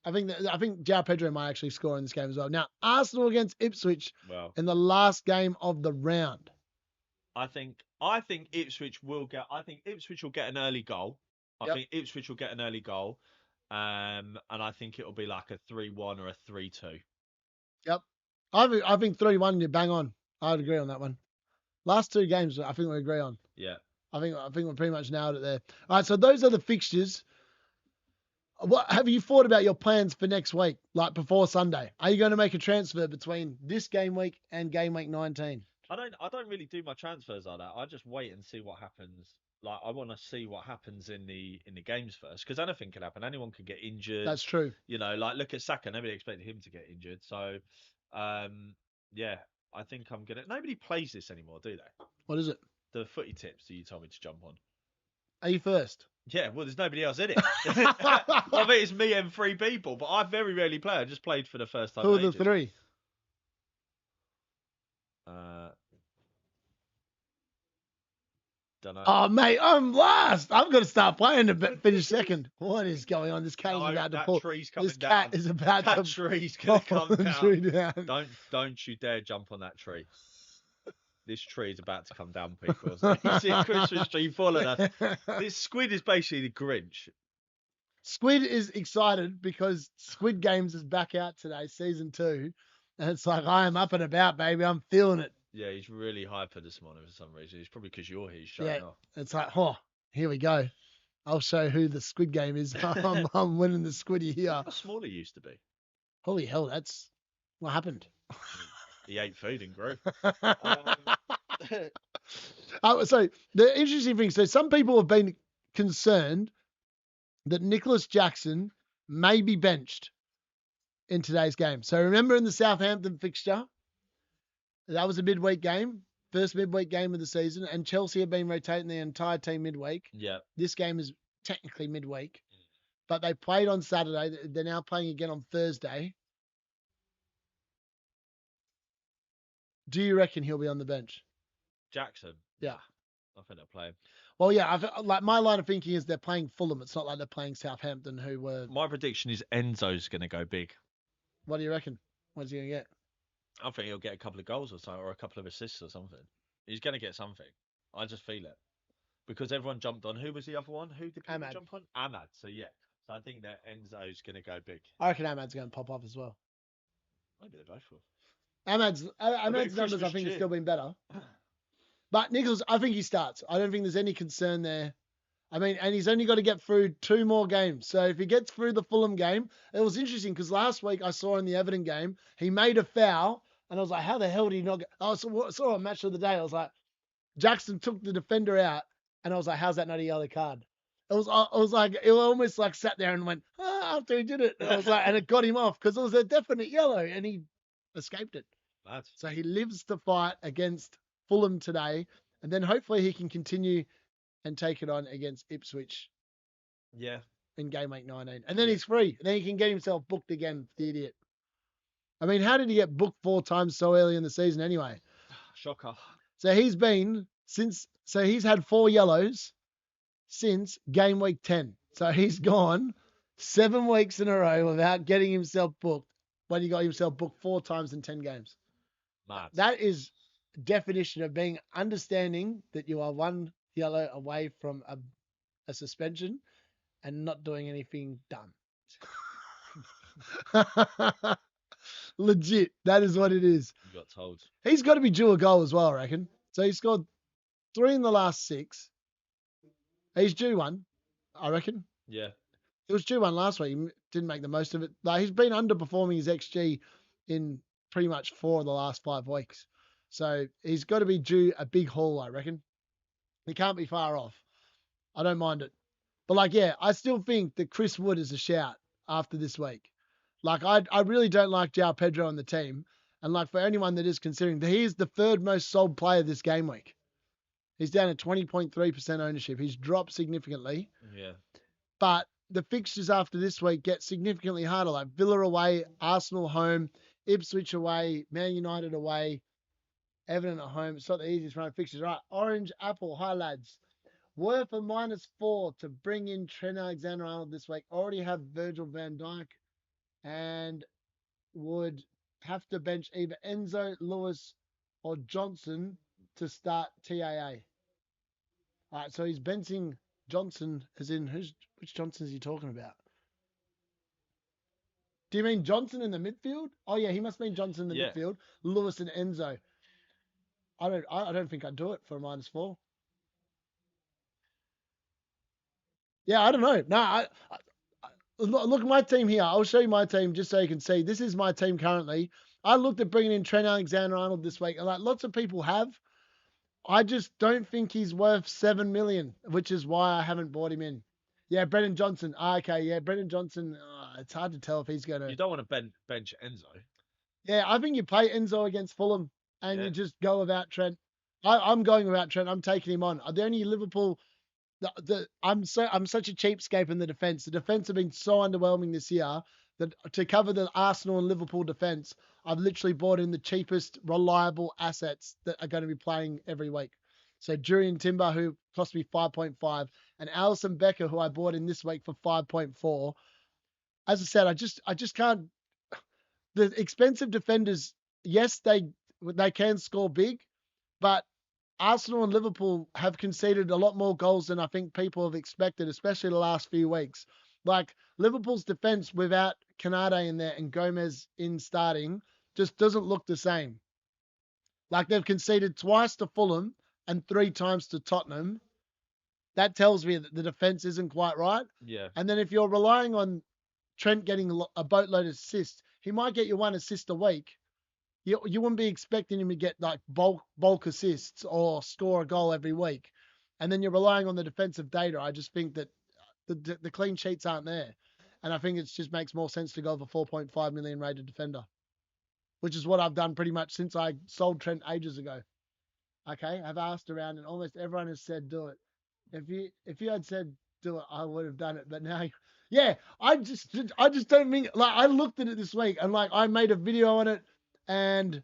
I think João Pedro might actually score in this game as well. Now, Arsenal against Ipswich in the last game of the round. I think Ipswich will get an early goal. I think Ipswich will get an early goal. And I think it'll be like a 3-1 or a 3-2. Yep. I think 3-1, you bang on. I'd agree on that one. Last two games, I think we agree on. Yeah. I think we pretty much nailed it there. All right, so those are the fixtures. What have you thought about your plans for next week, like before Sunday? Are you going to make a transfer between this game week and game week 19? I don't really do my transfers like that. I just wait and see what happens. Like, I want to see what happens in the games first, because anything can happen. Anyone can get injured. That's true. You know, like look at Saka. Nobody expected him to get injured. So, yeah, I think I'm gonna. Nobody plays this anymore, do they? What is it? The footy tips that you told me to jump on. Are you first? Yeah, well, there's nobody else in it. I mean, it's me and 3 people, but I very rarely play. I just played for the first time. Who are the 3? Don't know. Oh, mate, I'm last. I'm going to start playing to finish second. What is going on? This cat is about to pull. This cat is about to. That tree's going to come down. Don't you dare jump on that tree. This tree is about to come down, people. You see a Christmas tree full of that. This squid is basically the Grinch. Squid is excited because Squid Games is back out today, season 2. And it's like, I am up and about, baby. I'm feeling it. Yeah, he's really hyper this morning for some reason. It's probably because you're here. He's showing off. It's like, here we go. I'll show who the Squid Game is. I'm winning the Squiddy here. How small he used to be. Holy hell, that's what happened. He ate food and grew. So the interesting thing, so some people have been concerned that Nicholas Jackson may be benched in today's game. So remember in the Southampton fixture, that was a midweek game, first midweek game of the season, and Chelsea have been rotating the entire team midweek. Yeah. This game is technically midweek, but they played on Saturday. They're now playing again on Thursday. Do you reckon he'll be on the bench? Jackson? Yeah. I think they'll play him. Well, yeah, like my line of thinking is they're playing Fulham. It's not like they're playing Southampton, who were... My prediction is Enzo's going to go big. What do you reckon? What's he going to get? I think he'll get a couple of goals or something, or a couple of assists or something. He's going to get something. I just feel it. Because everyone jumped on. Who was the other one? Who did people jump on? Ahmad. So, yeah. So, I think that Enzo's going to go big. I reckon Ahmad's going to pop off as well. Maybe they both will. Ahmad's numbers, I think, have still been better. But Nichols, I think he starts. I don't think there's any concern there. I mean, and he's only got to get through 2 more games. So if he gets through the Fulham game, it was interesting because last week I saw in the Everton game, he made a foul. And I was like, how the hell did he not get... I saw a match of the day. I was like, Jackson took the defender out. And I was like, how's that not a yellow card? I was like, it almost like sat there and went, after he did it. And I was like, and it got him off because it was a definite yellow and he escaped it. That's... So he lives to fight against Fulham today. And then hopefully he can continue and take it on against Ipswich. Yeah. In game week 19. And then he's free. And then he can get himself booked again, the idiot. I mean, how did he get booked 4 times so early in the season anyway? Shocker. So he's had 4 yellows since game week 10. So he's gone 7 weeks in a row without getting himself booked when he got himself booked 4 times in 10 games. Mad. That is definition of being understanding that you are 1 yellow away from a suspension and not doing anything dumb. Legit. That is what it is. You got told. He's got to be due a goal as well, I reckon. So he scored 3 in the last 6. He's due one, I reckon. Yeah. It was due one last week. He didn't make the most of it. Like, he's been underperforming his XG in pretty much 4 of the last 5 weeks. So he's got to be due a big haul, I reckon. He can't be far off. I don't mind it. But like, yeah, I still think that Chris Wood is a shout after this week. Like, I really don't like João Pedro on the team. And like, for anyone that is considering, he is the 3rd most sold player this game week. He's down at 20.3% ownership. He's dropped significantly. Yeah. But the fixtures after this week get significantly harder, like Villa away, Arsenal home, Ipswich away, Man United away, Everton at home. It's not the easiest run of fixtures. Right, Orange Apple. Hi, lads. Worth a -4 to bring in Trent Alexander-Arnold this week. Already have Virgil van Dijk and would have to bench either Enzo, Lewis, or Johnson to start TAA. All right, so he's benching Johnson, as in which Johnson is he talking about? Do you mean Johnson in the midfield? Oh yeah, he must mean Johnson in the midfield. Lewis and Enzo. I don't think I'd do it for a -4. Yeah, I don't know. No, I look at my team here. I'll show you my team just so you can see. This is my team currently. I looked at bringing in Trent Alexander-Arnold this week, and like lots of people have. I just don't think he's worth 7 million, which is why I haven't bought him in. Yeah, Brennan Johnson. Okay, yeah, Brennan Johnson. It's hard to tell if he's going to. You don't want to bench Enzo. Yeah, I think you play Enzo against Fulham and you just go without Trent. I'm going without Trent. I'm taking him on. The only Liverpool. I'm such a cheapskate in the defense. The defense have been so underwhelming this year that to cover the Arsenal and Liverpool defense, I've literally bought in the cheapest, reliable assets that are going to be playing every week. So Jurriën Timber, who cost me 5.5, and Alisson Becker, who I bought in this week for 5.4. As I said, I just can't. The expensive defenders, yes, they can score big, but Arsenal and Liverpool have conceded a lot more goals than I think people have expected, especially the last few weeks. Like Liverpool's defense without Canade in there and Gomez in starting just doesn't look the same. Like they've conceded twice to Fulham and 3 times to Tottenham. That tells me that the defense isn't quite right. Yeah. And then if you're relying on Trent getting a boatload of assists, he might get you 1 assist a week. You wouldn't be expecting him to get like bulk assists or score a goal every week. And then you're relying on the defensive data. I just think that the clean sheets aren't there. And I think it just makes more sense to go for 4.5 million rated defender, which is what I've done pretty much since I sold Trent ages ago. Okay, I've asked around and almost everyone has said do it. If you had said do it, I would have done it. But now, yeah, I just don't think, like, I looked at it this week and like I made a video on it and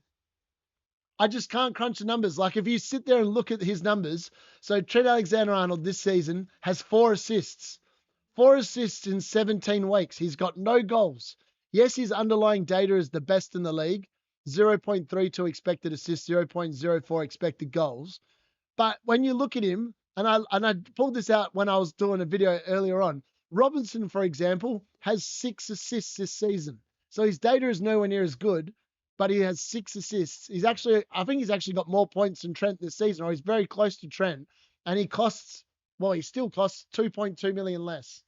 I just can't crunch the numbers. Like if you sit there and look at his numbers, so Trent Alexander-Arnold this season has 4 assists. 4 assists in 17 weeks. He's got no goals. Yes, his underlying data is the best in the league. 0.32 expected assists, 0.04 expected goals. But when you look at him, and I pulled this out when I was doing a video earlier on, Robinson, for example, has 6 assists this season. So his data is nowhere near as good, but he has 6 assists. I think he's actually got more points than Trent this season, or he's very close to Trent. And he still costs 2.2 million less.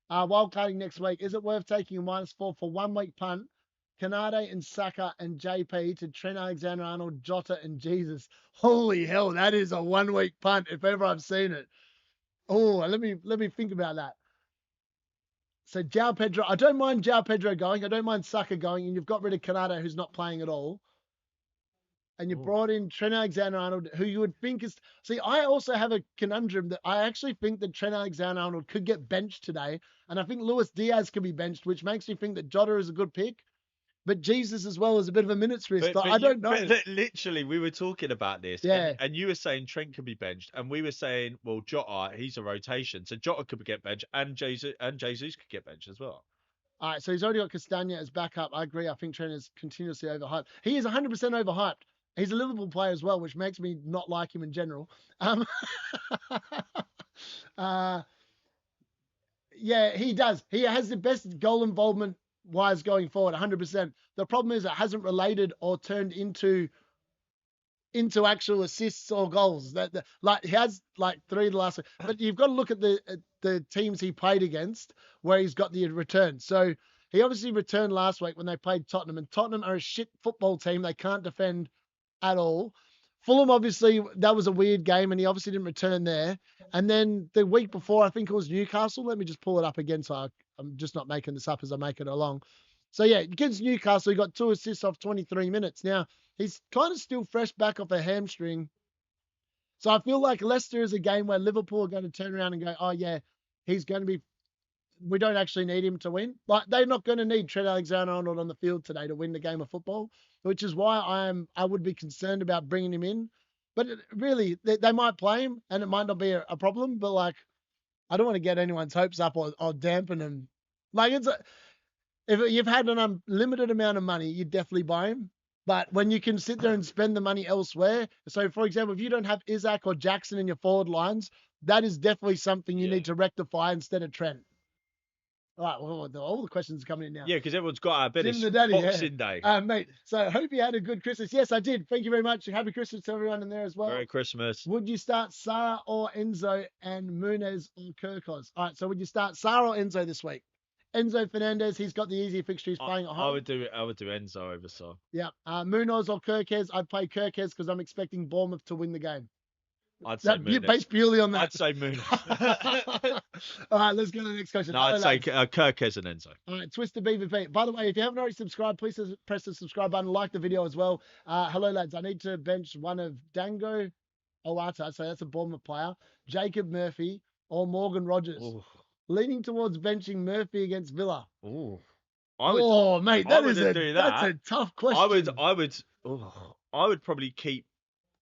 Wildcarding next week. Is it worth taking a -4 for 1 week punt? Canade and Saka and JP to Trent Alexander-Arnold, Jota and Jesus. Holy hell, that is a 1 week punt if ever I've seen it. Oh, let me think about that. So João Pedro, I don't mind João Pedro going. I don't mind Saka going, and you've got rid of Canade, who's not playing at all. And you brought in Trent Alexander-Arnold, who you would think is... See, I also have a conundrum that I actually think that Trent Alexander-Arnold could get benched today. And I think Luis Diaz could be benched, which makes me think that Jota is a good pick. But Jesus as well is a bit of a minutes risk. But I don't know. But literally, we were talking about this. Yeah. And you were saying Trent could be benched. And we were saying, well, Jota, he's a rotation. So Jota could get benched and Jesus could get benched as well. All right, so he's already got Castagna as backup. I agree. I think Trent is continuously overhyped. He is 100% overhyped. He's a Liverpool player as well, which makes me not like him in general. Yeah, he does. He has the best goal involvement wise going forward, 100%. The problem is it hasn't related or turned into into actual assists or goals. Like he has like 3 the last week. But you've got to look at the teams he played against where he's got the return. So he obviously returned last week when they played Tottenham, and Tottenham are a shit football team. They can't defend at all. Fulham, obviously, that was a weird game, and he obviously didn't return there. And then the week before, I think it was Newcastle. Let me just pull it up again, so I'm just not making this up as I make it along. So, yeah, against Newcastle, he got 2 assists off 23 minutes. Now, he's kind of still fresh back off a hamstring. So I feel like Leicester is a game where Liverpool are going to turn around and go, oh, yeah, he's going to be we don't actually need him to win. Like they're not going to need Trent Alexander-Arnold on the field today to win the game of football, which is why I would be concerned about bringing him in. But really, they might play him, and it might not be a problem. But like, I don't want to get anyone's hopes up or dampen them. Like if you've had an unlimited amount of money, you definitely buy him. But when you can sit there and spend the money elsewhere, so for example, if you don't have Isaac or Jackson in your forward lines, that is definitely something you need to rectify instead of Trent. All right, well, all the questions are coming in now. Yeah, because everyone's got a bit of Boxing Day. Mate, so I hope you had a good Christmas. Yes, I did. Thank you very much. Happy Christmas to everyone in there as well. Merry Christmas. Would you start Sarr or Enzo and Muniz or Kirkos? All right, so would you start Sarr or Enzo this week? Enzo Fernandez, he's got the easy fixture. He's playing at home. I would do Enzo over Sarr. Yeah. Munoz or Kirkes? I'd play Kirkes because I'm expecting Bournemouth to win the game. I'd say Muniz. Based purely on that. I'd say Muniz. All right, let's go to the next question. No, I'd say Kirkes and Enzo. All right, Twister BVP. By the way, if you haven't already subscribed, please press the subscribe button, like the video as well. Hello, lads. I need to bench one of Dango Owata, so that's a Bournemouth player, Jacob Murphy, or Morgan Rogers. Ooh. Leaning towards benching Murphy against Villa. Ooh. Mate, that's a tough question. I would probably keep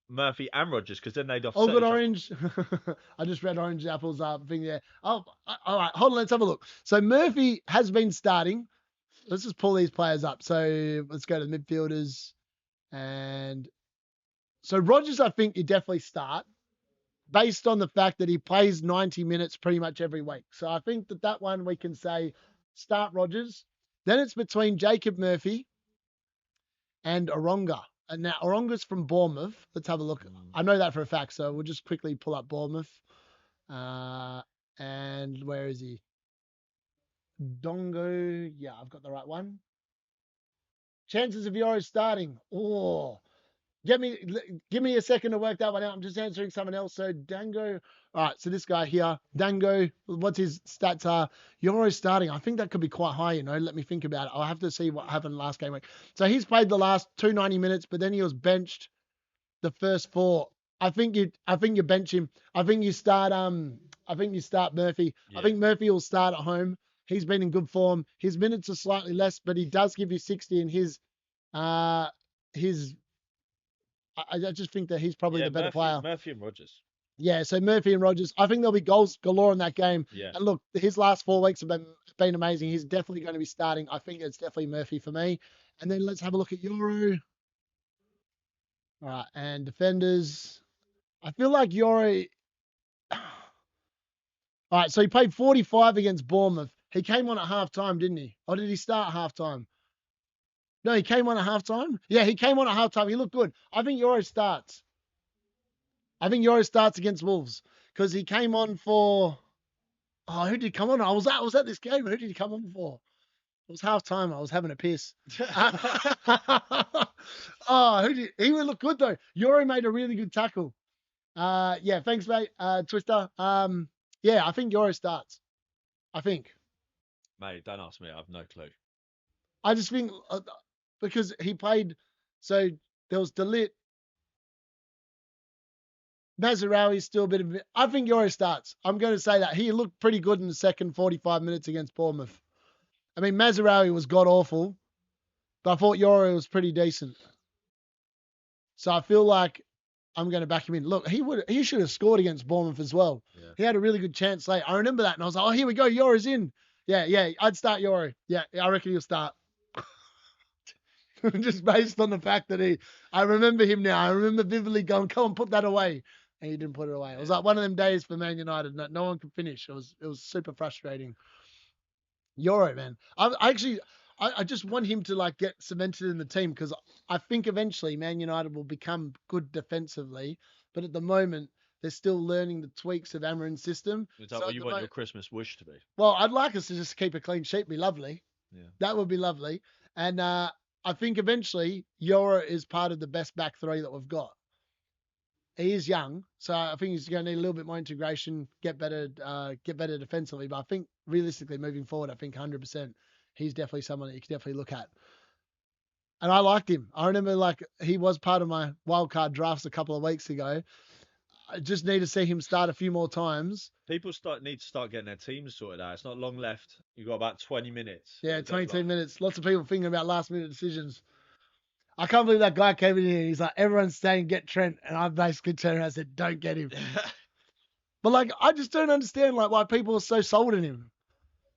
Murphy and Rogers because then they'd offset. Oh, good Orange. I just read Orange Apple's thing there. Oh, all right. Hold on. Let's have a look. So Murphy has been starting. Let's just pull these players up. So let's go to the midfielders. And so Rogers, I think you definitely start based on the fact that he plays 90 minutes pretty much every week. So I think that one we can say start Rogers. Then it's between Jacob Murphy and Oronga. And now Oronga's from Bournemouth. Let's have a look. I know that for a fact, so we'll just quickly pull up Bournemouth. And where is he? Dongo. Yeah, I've got the right one. Chances of Euro starting. Oh, give me a second to work that one out. I'm just answering someone else. So Dango. All right, so this guy here, Dango, what's his stats are? Euro starting. I think that could be quite high, Let me think about it. I'll have to see what happened last game week. So he's played the last 290 minutes, but then he was benched the first 4. I think you bench him. I think you start Murphy. Yeah. I think Murphy will start at home. He's been in good form. His minutes are slightly less, but he does give you 60 in his I just think that he's probably the better player. Murphy and Rogers. Yeah, so Murphy and Rogers. I think there'll be goals galore in that game. Yeah. And look, his last 4 weeks have been amazing. He's definitely going to be starting. I think it's definitely Murphy for me. And then let's have a look at Euro. All right, and defenders. I feel like Euro. All right, so he played 45 against Bournemouth. He came on at halftime, didn't he? Or did he start at halftime? No, he came on at halftime. Yeah, he came on at halftime. He looked good. I think Euro starts. I think Euro starts against Wolves because he came on for. Oh, who did he come on? I was at this game. Who did he come on for? It was halftime. I was having a piss. He would look good though. Euro made a really good tackle. Yeah, thanks, mate. Twister. Yeah, I think Euro starts. I think. Mate, don't ask me. I have no clue. I just think because he played. So there was Delit. Mazraoui is still a bit of. I think Euro starts. I'm going to say that he looked pretty good in the second 45 minutes against Bournemouth. I mean, Mazraoui was god awful, but I thought Euro was pretty decent. So I feel like I'm going to back him in. Look, he should have scored against Bournemouth as well. Yeah. He had a really good chance late. I remember that, and I was like, oh, here we go, Euro's in. Yeah, I'd start Euro. Yeah, I reckon he'll start. Just based on the fact that I remember him now. I remember vividly going, come on, put that away. And he didn't put it away. It was like one of them days for Man United. No one could finish. It was super frustrating. Euro, man. I just want him to like get cemented in the team because I think eventually Man United will become good defensively, but at the moment they're still learning the tweaks of Amarin's system. Is that what you want your Christmas wish to be? Well, I'd like us to just keep a clean sheet. Be lovely. Yeah. That would be lovely. And I think eventually Yora is part of the best back three that we've got. He is young, so I think he's going to need a little bit more integration, get better defensively. But I think realistically, moving forward, I think 100%, he's definitely someone that you can definitely look at. And I liked him. I remember like he was part of my wildcard drafts a couple of weeks ago. I just need to see him start a few more times. People need to start getting their teams sorted out. It's not long left. You've got about 20 minutes. Yeah, 22 minutes. Lots of people thinking about last minute decisions. I can't believe that guy came in here. He's like, everyone's saying get Trent. And I basically turned around and said, don't get him. But like, I just don't understand like why people are so sold on him.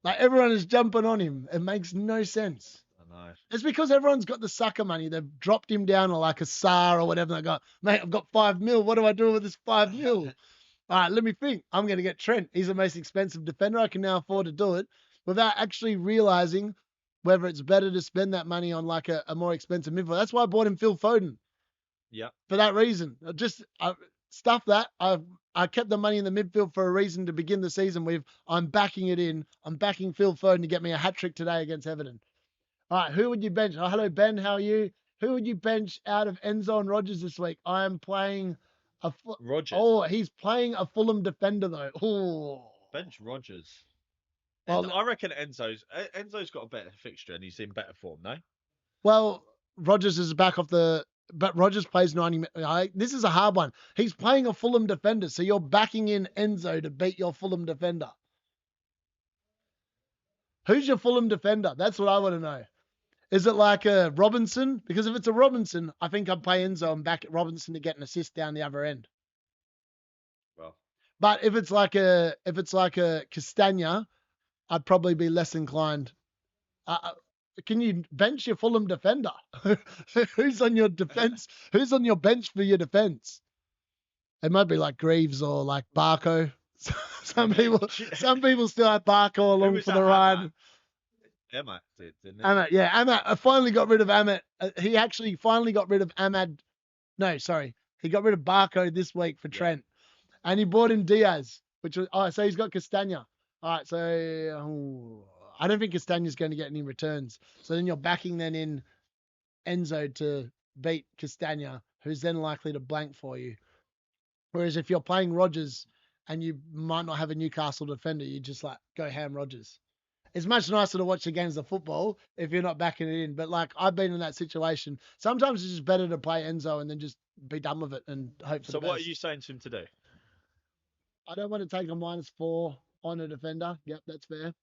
Like everyone is jumping on him. It makes no sense. I know. It's because everyone's got the Saka money. They've dropped him down to like a SAR or whatever. They go, mate, I've got 5 mil. What do I do with this 5 mil? All right, let me think. I'm going to get Trent. He's the most expensive defender. I can now afford to do it without actually realizing whether it's better to spend that money on like a more expensive midfielder. That's why I bought him Phil Foden. Yeah. For that reason. Just stuff that. I kept the money in the midfield for a reason to begin the season with. I'm backing it in. I'm backing Phil Foden to get me a hat-trick today against Everton. All right, who would you bench? Oh, hello, Ben. How are you? Who would you bench out of Enzo and Rodgers this week? I am playing Rodgers. Oh, he's playing a Fulham defender, though. Oh. Bench Rodgers. Well, I reckon Enzo's got a better fixture and he's in better form, no? Well, Rodgers is back off the... But Rodgers plays 90 minutes. This is a hard one. He's playing a Fulham defender, so you're backing in Enzo to beat your Fulham defender. Who's your Fulham defender? That's what I want to know. Is it like a Robinson? Because if it's a Robinson, I think I'd play Enzo and back Robinson to get an assist down the other end. Well, but if it's like a Castagna, I'd probably be less inclined. Can you bench your Fulham defender? Who's on your defense? Who's on your bench for your defense? It might be like Greaves or like Barco. Some people still have Barco along for the ride. Emma did, didn't he? Ahmad. I finally got rid of Ahmad. He actually finally got rid of Ahmad. No, sorry. He got rid of Barco this week for Trent. And he bought in Diaz, which was, so he's got Castagna. All right, so I don't think Castagna's going to get any returns. So then you're backing then in Enzo to beat Castagna, who's then likely to blank for you. Whereas if you're playing Rodgers and you might not have a Newcastle defender, you just like go ham Rodgers. It's much nicer to watch the games of football if you're not backing it in. But like I've been in that situation. Sometimes it's just better to play Enzo and then just be done with it and hope for the best. So what are you saying to him to do? I don't want to take a -4 on a defender. Yep, that's fair.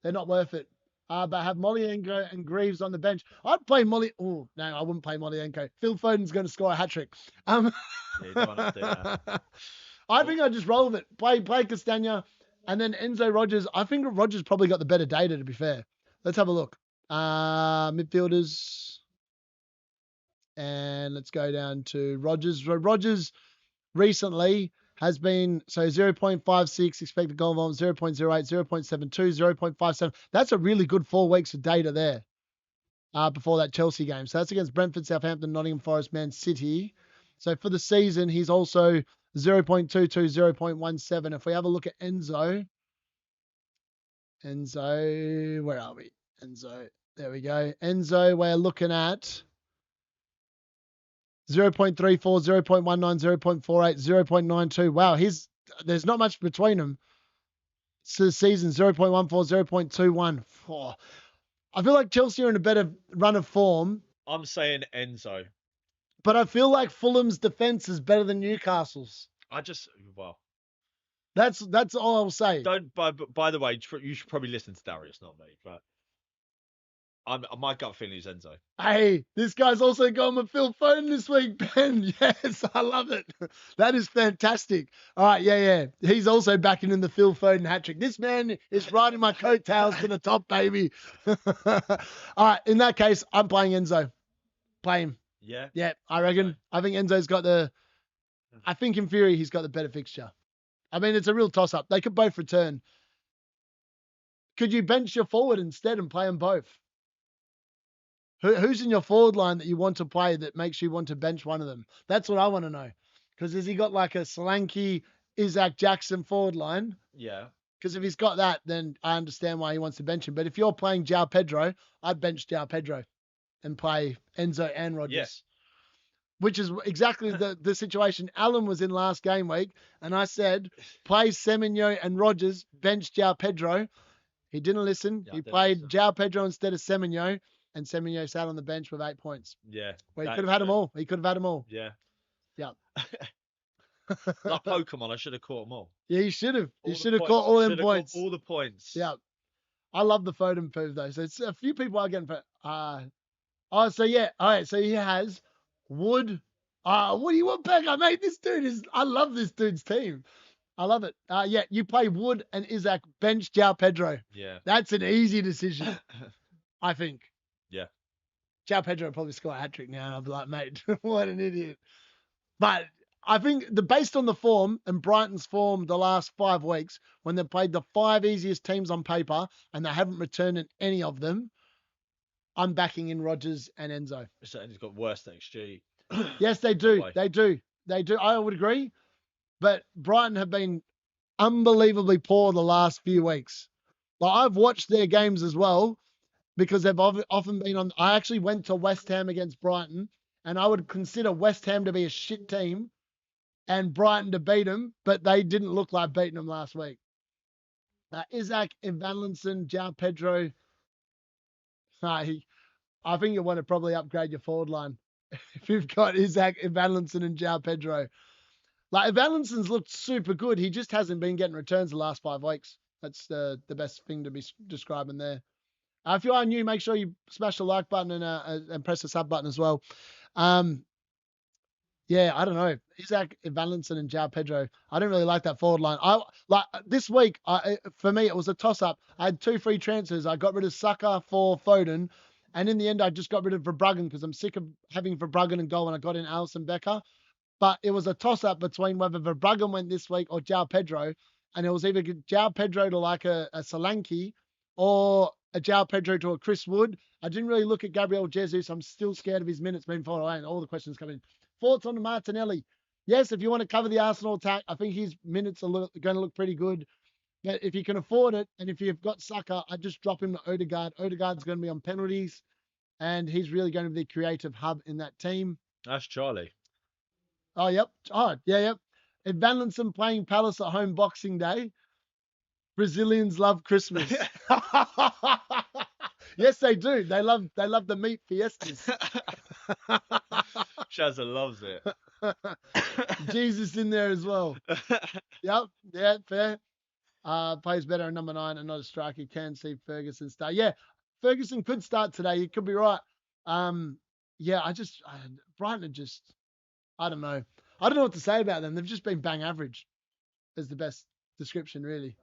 They're not worth it. But have Molyenko and Greaves on the bench. I'd play Molly. Oh, no, I wouldn't play Molyenko. Phil Foden's going to score a hat-trick. Yeah, you don't want to do that. I think I'd just roll with it. Play Castagna and then Enzo Rodgers. I think Rodgers probably got the better data, to be fair. Let's have a look. Midfielders. And let's go down to Rodgers. Rodgers recently has been, 0.56 expected goal volume, 0.08, 0.72, 0.57. That's a really good 4 weeks of data there before that Chelsea game. So that's against Brentford, Southampton, Nottingham Forest, Man City. So for the season, he's also 0.22, 0.17. If we have a look at Enzo, where are we? Enzo, there we go. Enzo, we're looking at 0.34, 0.19, 0.48, 0.92. Wow, there's not much between them. So the season 0.14, 0.21. Oh, I feel like Chelsea are in a better run of form. I'm saying Enzo. But I feel like Fulham's defense is better than Newcastle's. That's all I'll say. By the way, you should probably listen to Darius, not me. But my gut feeling is Enzo. Hey, this guy's also going with Phil Foden this week, Ben. Yes, I love it. That is fantastic. All right, yeah. He's also backing in the Phil Foden hat-trick. This man is riding my coattails to the top, baby. All right, in that case, I'm playing Enzo. Play him. Yeah? Yeah, I reckon. Okay. I think Enzo's got I think in theory he's got the better fixture. I mean, it's a real toss-up. They could both return. Could you bench your forward instead and play them both? Who's in your forward line that you want to play that makes you want to bench one of them? That's what I want to know. Because has he got like a Solanke, Isaac Jackson forward line? Yeah. Because if he's got that, then I understand why he wants to bench him. But if you're playing João Pedro, I'd bench João Pedro and play Enzo and Rodgers. Yes. Which is exactly the situation Alan was in last game week. And I said, play Semenyo and Rodgers, bench João Pedro. He didn't listen. He played João Pedro instead of Semenyo, and Semenyo sat on the bench with 8 points. Yeah. Well, he could have had them all. He could have had them all. Yeah. Yeah. Like Pokemon, I should have caught them all. Yeah, you should have. You should have caught all them points. All the points. Yeah. I love the Foden proof, though. So it's a few people are getting for. Oh, so yeah. All right. So he has Wood. What do you want back? Mate, this dude is. I love this dude's team. I love it. Yeah, you play Wood and Isaac, bench João Pedro. Yeah. That's an easy decision, I think. Yeah. João Pedro will probably score a hat-trick now, and I'll be like, mate, what an idiot. But I think based on the form and Brighton's form the last 5 weeks, when they played the 5 easiest teams on paper and they haven't returned in any of them, I'm backing in Rodgers and Enzo. So he's got worse than XG. Yes, they do. They do. I would agree. But Brighton have been unbelievably poor the last few weeks. Like, I've watched their games as well because they've often been on. I actually went to West Ham against Brighton, and I would consider West Ham to be a shit team and Brighton to beat them, but they didn't look like beating them last week. Isaac, Evanlinson, João Pedro. I think you want to probably upgrade your forward line if you've got Isaac, Evanlinson, and João Pedro. Like, Evanlinson's looked super good. He just hasn't been getting returns the last 5 weeks. That's the best thing to be describing there. If you are new, make sure you smash the like button and press the sub button as well. Yeah, I don't know. Isaac, Evanlinson, and João Pedro. I don't really like that forward line. This week, for me, it was a toss-up. I had 2 free transfers. I got rid of Saka for Foden, and in the end, I just got rid of Verbruggen because I'm sick of having Verbruggen and goal, and I got in Alisson Becker. But it was a toss-up between whether Verbruggen went this week or João Pedro, and it was either João Pedro to like a Solanke or a João Pedro to a Chris Wood. I didn't really look at Gabriel Jesus. I'm still scared of his minutes being fallen away, and all the questions come in. Thoughts on Martinelli? Yes, if you want to cover the Arsenal attack, I think his minutes are going to look pretty good. But if you can afford it, and if you've got Saka, I'd just drop him to Odegaard. Odegaard's going to be on penalties, and he's really going to be the creative hub in that team. That's Charlie. Oh, yep. Oh, yeah, yep. Evanlinson playing Palace at home Boxing Day. Brazilians love Christmas. Yes, they do. They love the meat fiestas. Shazza loves it. Jesus in there as well. Yep. Yeah, fair. Plays better in number 9 and not a striker. Can see Ferguson start. Yeah, Ferguson could start today. You could be right. Yeah, Brighton are just, I don't know. I don't know what to say about them. They've just been bang average is the best description, really.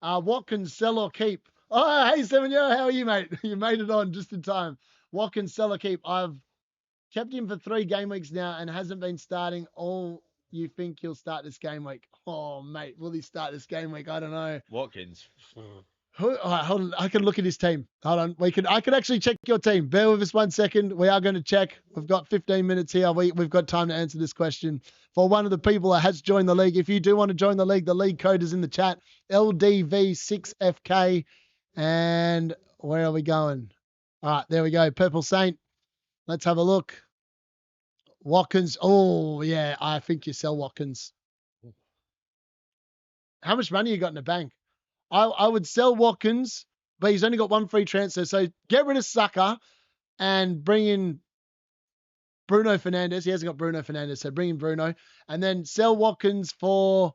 Watkins, sell or keep? Oh, hey, Semenyo, how are you, mate? You made it on just in time. Watkins, sell or keep? I've kept him for 3 game weeks now and hasn't been starting. All you think he'll start this game week? Oh, mate, will he start this game week? I don't know. Watkins. All right, hold on. I can look at his team. Hold on. I can actually check your team. Bear with us 1 second. We are going to check. We've got 15 minutes here. We've got time to answer this question. For one of the people that has joined the league, if you do want to join the league code is in the chat. LDV6FK. And where are we going? All right, there we go. Purple Saint. Let's have a look. Watkins. Oh, yeah. I think you sell Watkins. How much money you got in the bank? I would sell Watkins, but he's only got 1 free transfer. So get rid of Saka and bring in Bruno Fernandes. He hasn't got Bruno Fernandes, so bring in Bruno. And then sell Watkins for...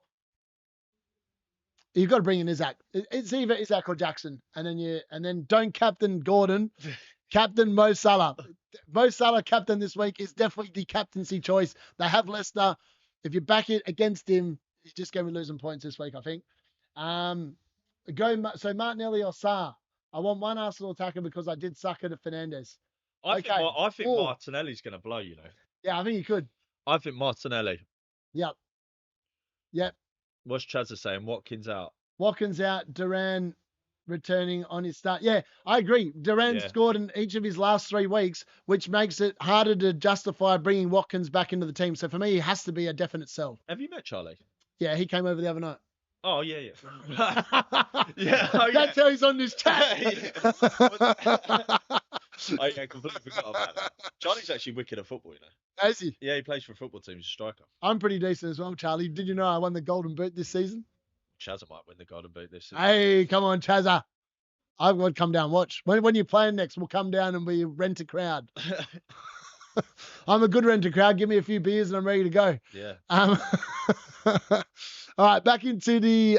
You've got to bring in Isaac. It's either Isaac or Jackson. And then don't captain Gordon. Captain Mo Salah. Mo Salah captain this week is definitely the captaincy choice. They have Leicester. If you back it against him, he's just going to be losing points this week, I think. So Martinelli or Sarr. I want 1 Arsenal attacker because I did Saka to Fernandes. I think Martinelli's going to blow, you know. Yeah, I think he could. I think Martinelli. Yep. What's Chazza saying? Watkins out. Watkins out. Duran returning on his start. Yeah, I agree. Duran scored in each of his last 3 weeks, which makes it harder to justify bringing Watkins back into the team. So for me, he has to be a definite sell. Have you met Charlie? Yeah, he came over the other night. Oh, yeah. That's how he's on this chat. I completely forgot about that. Charlie's actually wicked at football, you know. Is he? Yeah, he plays for a football team. He's a striker. I'm pretty decent as well, Charlie. Did you know I won the Golden Boot this season? Chazza might win the Golden Boot this season. Hey, come on, Chazza. I've got to come down and watch. When you're playing next, we'll come down and we rent a crowd. I'm a good renter crowd. Give me a few beers and I'm ready to go. Yeah. All right, back into the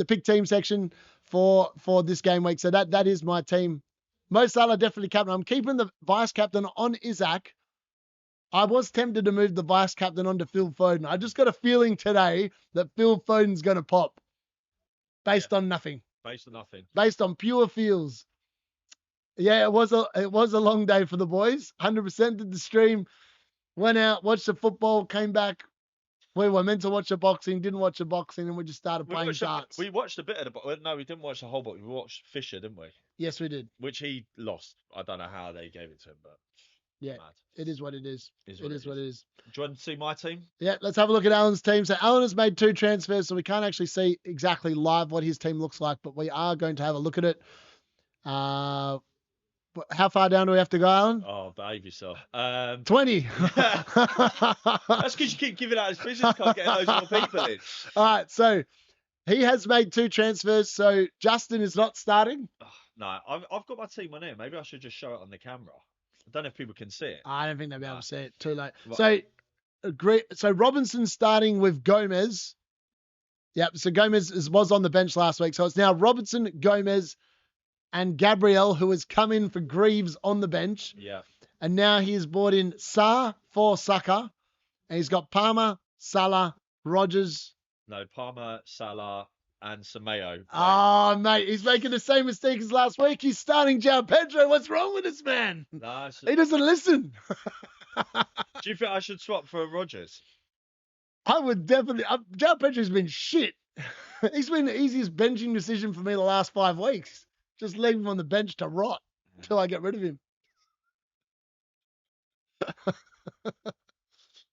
pick team section for this game week. So that is my team. Mo Salah definitely captain. I'm keeping the vice captain on Isaac. I was tempted to move the vice captain onto Phil Foden. I just got a feeling today that Phil Foden's going to pop based on nothing. Based on pure feels. Yeah, it was a long day for the boys. 100% did the stream. Went out, watched the football, came back. We were meant to watch the boxing, didn't watch the boxing, and we just started playing darts. We watched a bit of the boxing. No, we didn't watch the whole boxing. We watched Fisher, didn't we? Yes, we did. Which he lost. I don't know how they gave it to him, but yeah, mad. It is what it is. It is what it is. Do you want to see my team? Yeah, let's have a look at Alan's team. So Alan has made 2 transfers, so we can't actually see exactly live what his team looks like, but we are going to have a look at it. How far down do we have to go, Alan? Oh, behave yourself. 20. That's because you keep giving out his business card, getting loads more people in. All right, so he has made 2 transfers. So Justin is not starting. Oh, no, I've got my team on here. Maybe I should just show it on the camera. I don't know if people can see it. I don't think they'll be able to see it. Too late. Right. So Robinson's starting with Gomez. Yep. So Gomez was on the bench last week. So it's now Robinson, Gomez, and Gabriel, who has come in for Greaves on the bench. Yeah. And now he has brought in Sarr for Saka. And he's got Palmer, Salah, Rogers. No, Palmer, Salah, and Semedo. Oh, mate, he's making the same mistake as last week. He's starting João Pedro. What's wrong with this man? No, he doesn't listen. Do you think I should swap for Rogers? I would definitely. João Pedro's been shit. He's been the easiest benching decision for me the last 5 weeks. Just leave him on the bench to rot until I get rid of him.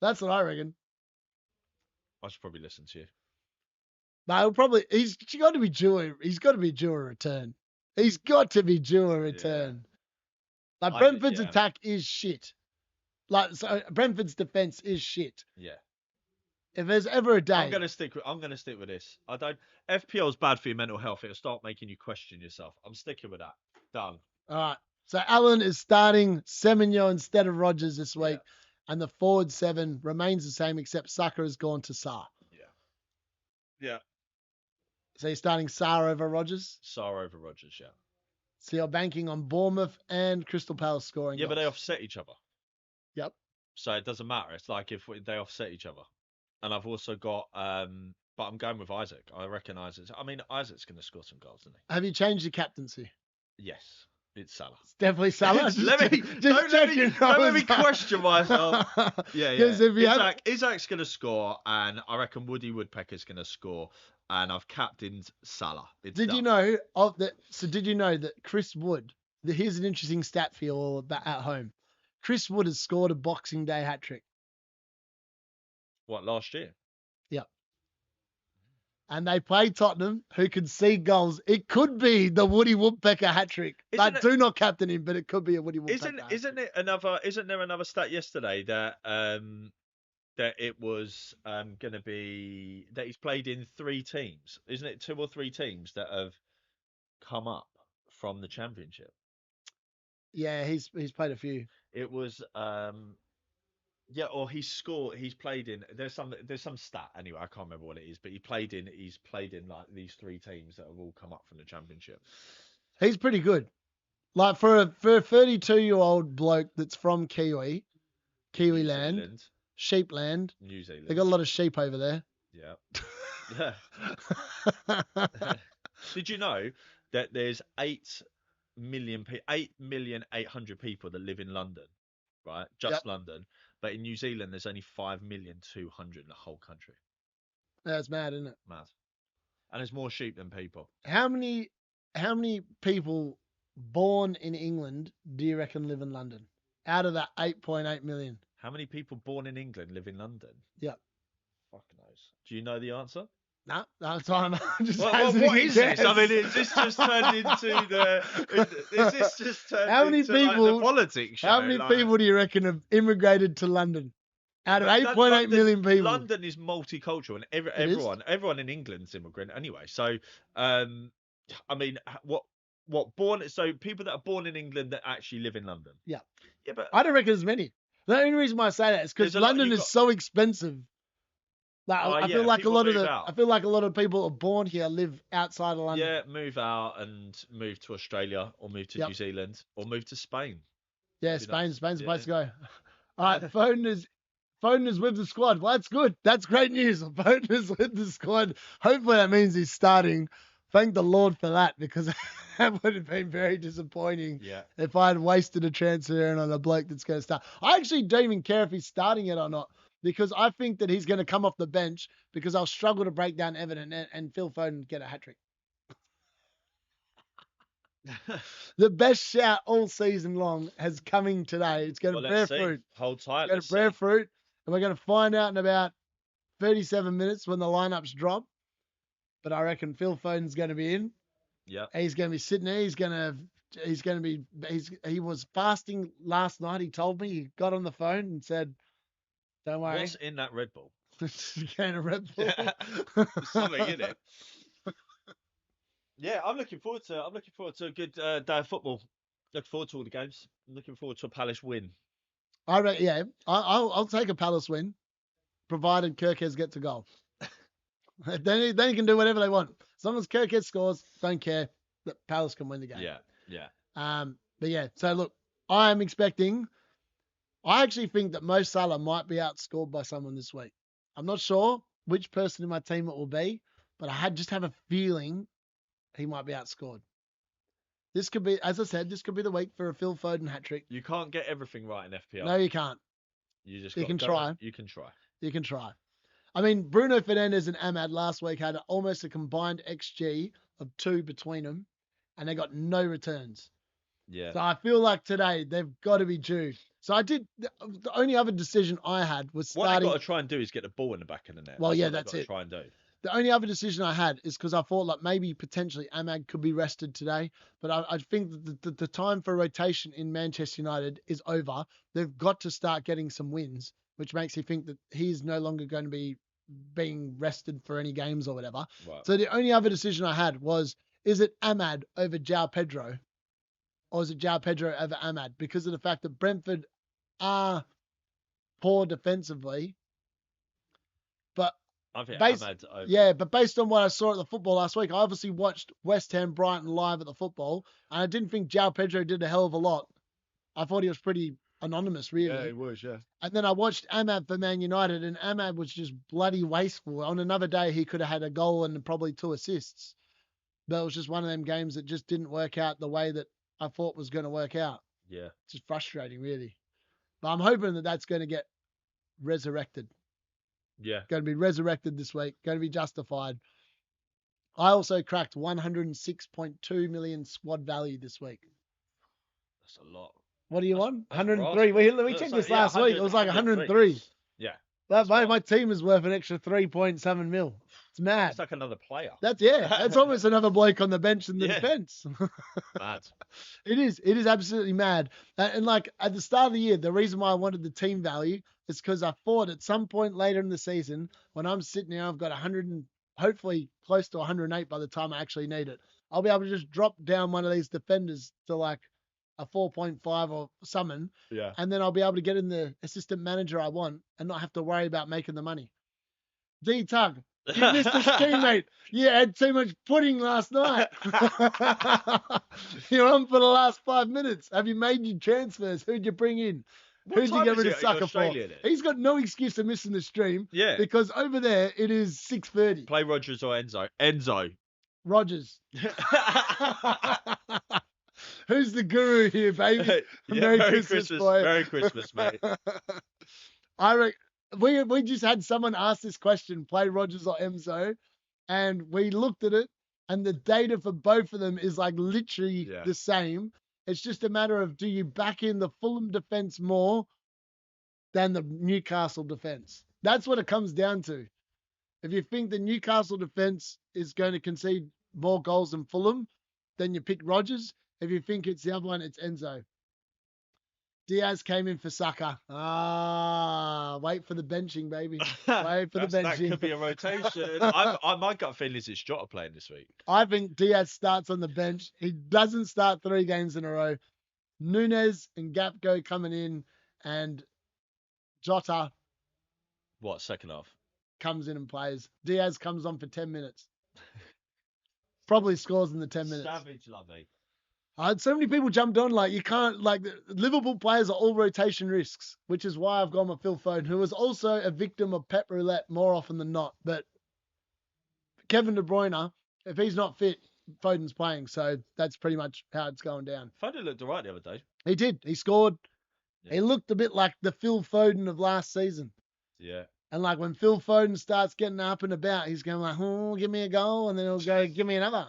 That's what I reckon. I should probably listen to you. No, he's got to be due. He's got to be due a return. He's got to be due a return. Yeah. Like Brentford's attack is shit. Brentford's defense is shit. Yeah. If there's ever a day, I'm gonna stick with this. FPL's bad for your mental health. It'll start making you question yourself. I'm sticking with that. Done. All right. So Alan is starting Semenyo instead of Rogers this week, and the forward 7 remains the same except Saka has gone to Sarr. Yeah. So you're starting Sarr over Rogers? Sarr over Rogers, yeah. So you're banking on Bournemouth and Crystal Palace scoring. Yeah, goals. But they offset each other. Yep. So it doesn't matter. It's like if they offset each other. And I've also got, but I'm going with Isaac. I reckon Isaac's going to score some goals, isn't he? Have you changed your captaincy? Yes, it's Salah. It's definitely Salah. Don't let me question myself. Yeah. Isaac's going to score, and I reckon Woody Woodpecker's going to score, and I've captained Salah. Did you know that Chris Wood? Here's an interesting stat for you all at home. Chris Wood has scored a Boxing Day hat trick. What, last year? Yep. And they play Tottenham, who can see goals. It could be the Woody Woodpecker hat trick. Do not captain him, but it could be a Woody Woodpecker. Isn't there another stat yesterday that it was going to be that he's played in 3 teams? Isn't it 2 or 3 teams that have come up from the Championship? Yeah, he's played a few. It was or he's played in there's some stat anyway, I can't remember what it is, but he's played in like these 3 teams that have all come up from the Championship. He's pretty good. Like for a 32-year-old bloke that's from Kiwi land, sheepland. New Zealand. They got a lot of sheep over there. Yeah. Did you know that there's 8,800,000 people that live in London, right? Just London. But in New Zealand, there's only 5,200,000 in the whole country. That's mad, isn't it? Mad. And there's more sheep than people. How many how many people born in England do you reckon live in London? Out of that 8.8 million. How many people born in England live in London? Yep. Fuck knows. Do you know the answer? No, I'm just what is this? I mean, is this just turned into how many people, like the politics show? How many people do you reckon have immigrated to London? Out of 8.8 million people. London is multicultural, and everyone in England's immigrant anyway. So, I mean, what born? So people that are born in England that actually live in London. Yeah. Yeah, but I don't reckon there's many. The only reason why I say that is because London is so expensive. Like, I feel like a lot of people are born here live outside of London. Yeah, move out and move to Australia or move to New Zealand or move to Spain. Yeah, Spain's the place to go. All right, Foden is with the squad. Well, that's good. That's great news. Foden is with the squad. Hopefully that means he's starting. Thank the Lord for that, because that would have been very disappointing if I had wasted a transfer on a bloke that's going to start. I actually don't even care if he's starting it or not, because I think that he's going to come off the bench because I'll struggle to break down Everton and Phil Foden get a hat-trick. The best shout all season long has coming today. It's going to bear fruit. Hold tight. It's going to bear fruit. And we're going to find out in about 37 minutes when the lineups drop. But I reckon Phil Foden's going to be in. Yeah. He's going to be sitting there. He was fasting last night. He told me. He got on the phone and said, "Don't worry." What's in that Red Bull? Can of Red Bull. There's something in it. Yeah, I'm looking forward to a good day of football. Looking forward to all the games. I'm looking forward to a Palace win. I'll take a Palace win, provided Kirkes gets a goal. then he can do whatever they want. As long as Kirkes scores, don't care. That Palace can win the game. Yeah. But yeah, so look, I actually think that Mo Salah might be outscored by someone this week. I'm not sure which person in my team it will be, but I just have a feeling he might be outscored. This could be, as I said, the week for a Phil Foden hat-trick. You can't get everything right in FPL. No, you can't. You can try. You can try. You can try. I mean, Bruno Fernandes and Ahmad last week had almost a combined XG of 2 between them, and they got no returns. Yeah. So I feel like today they've got to be due. So the only other decision I had was starting. What they've got to try and do is get the ball in the back of the net. Well, that's it. Try and do. The only other decision I had is because I thought like maybe potentially Ahmad could be rested today, but I think that the time for rotation in Manchester United is over. They've got to start getting some wins, which makes you think that he's no longer going to be being rested for any games or whatever. Right. So the only other decision I had was, is it Ahmad over João Pedro, or is it João Pedro over Ahmad? Because of the fact that Brentford are poor defensively, but I think Ahmad's over. Yeah, but based on what I saw at the football last week, I obviously watched West Ham Brighton live at the football, and I didn't think João Pedro did a hell of a lot. I thought he was pretty anonymous, really. Yeah, he was, yeah. And then I watched Ahmad for Man United, and Ahmad was just bloody wasteful. On another day, he could have had a goal and probably 2 assists. But it was just one of them games that just didn't work out the way that I thought was going to work out. Yeah. It's just frustrating, really. But I'm hoping that that's going to get resurrected. Yeah. Going to be resurrected this week. Going to be justified. I also cracked 106.2 million squad value this week. That's a lot. What are you on? 103. We checked this last week. It was like 103. Yeah. My team is worth an extra 3.7 mil. It's mad. It's like another player. That's almost another bloke on the bench in the defense. Mad. It is absolutely mad. And like at the start of the year, the reason why I wanted the team value is because I thought at some point later in the season, when I'm sitting here, I've got 100 and hopefully close to 108 by the time I actually need it. I'll be able to just drop down one of these defenders to like a 4.5 or something. Yeah. And then I'll be able to get in the assistant manager I want and not have to worry about making the money. D-Tug, you missed a teammate. You had too much pudding last night. You're on for the last 5 minutes. Have you made your transfers? Who'd you bring in? Who'd you get rid of Saka for? He's got no excuse of missing the stream. Yeah. Because over there, it is 6:30. Play Rogers or Enzo? Enzo. Rogers. Who's the guru here, baby? Merry Christmas, boy. Merry Christmas, mate. We just had someone ask this question, play Rogers or Enzo, and we looked at it, And the data for both of them is like literally the same. It's just a matter of, do you back in the Fulham defense more than the Newcastle defense? That's what it comes down to. If you think the Newcastle defense is going to concede more goals than Fulham, then you pick Rodgers. If you think it's the other one, it's Enzo. Diaz came in for Saka. Wait for the benching, baby. Wait for the benching. That could be a rotation. My gut feeling is it's Jota playing this week. I think Diaz starts on the bench. He doesn't start 3 games in a row. Nunez and Gapgo coming in, and Jota. What, second half? Comes in and plays. Diaz comes on for 10 minutes. Probably scores in the 10 minutes. Savage, lovely. So many people jumped on, like, you can't, like, the Liverpool players are all rotation risks, which is why I've gone with Phil Foden, who was also a victim of Pep Roulette more often than not. But Kevin De Bruyne, if he's not fit, Foden's playing. So that's pretty much how it's going down. Foden looked all right the other day. He did. He scored. Yeah. He looked a bit like the Phil Foden of last season. Yeah. And like when Phil Foden starts getting up and about, he's going like, oh, give me a goal. And then he'll go, give me another.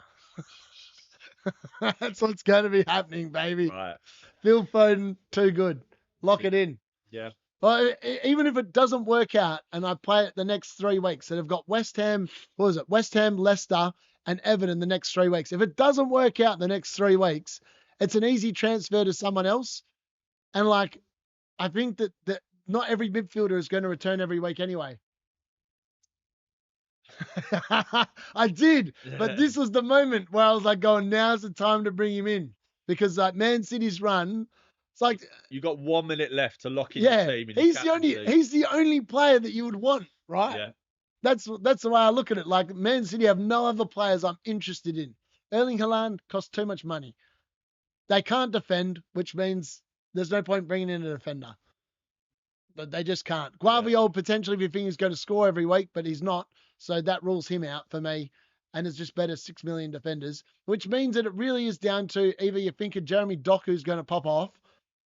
That's what's going to be happening, baby. Right. Phil Foden, too good. Lock it in. Yeah. Well, even if it doesn't work out and I play it the next 3 weeks, so they've got West Ham, West Ham, Leicester, and Everton the next 3 weeks. If it doesn't work out the next 3 weeks, it's an easy transfer to someone else. And like, I think that not every midfielder is going to return every week anyway. I did, but this was the moment where I was like going, now's the time to bring him in, because like Man City's run, it's like you got 1 minute left to lock in your team. He's the only player that you would want, right? Yeah. That's the way I look at it. Like Man City have no other players I'm interested in. Erling Haaland costs too much money. They can't defend, which means there's no point bringing in a defender. But they just can't. Guardiola potentially, if you think he's going to score every week, but he's not. So that rules him out for me. And it's just better 6 million defenders, which means that it really is down to either you think of Jeremy Doku's going to pop off,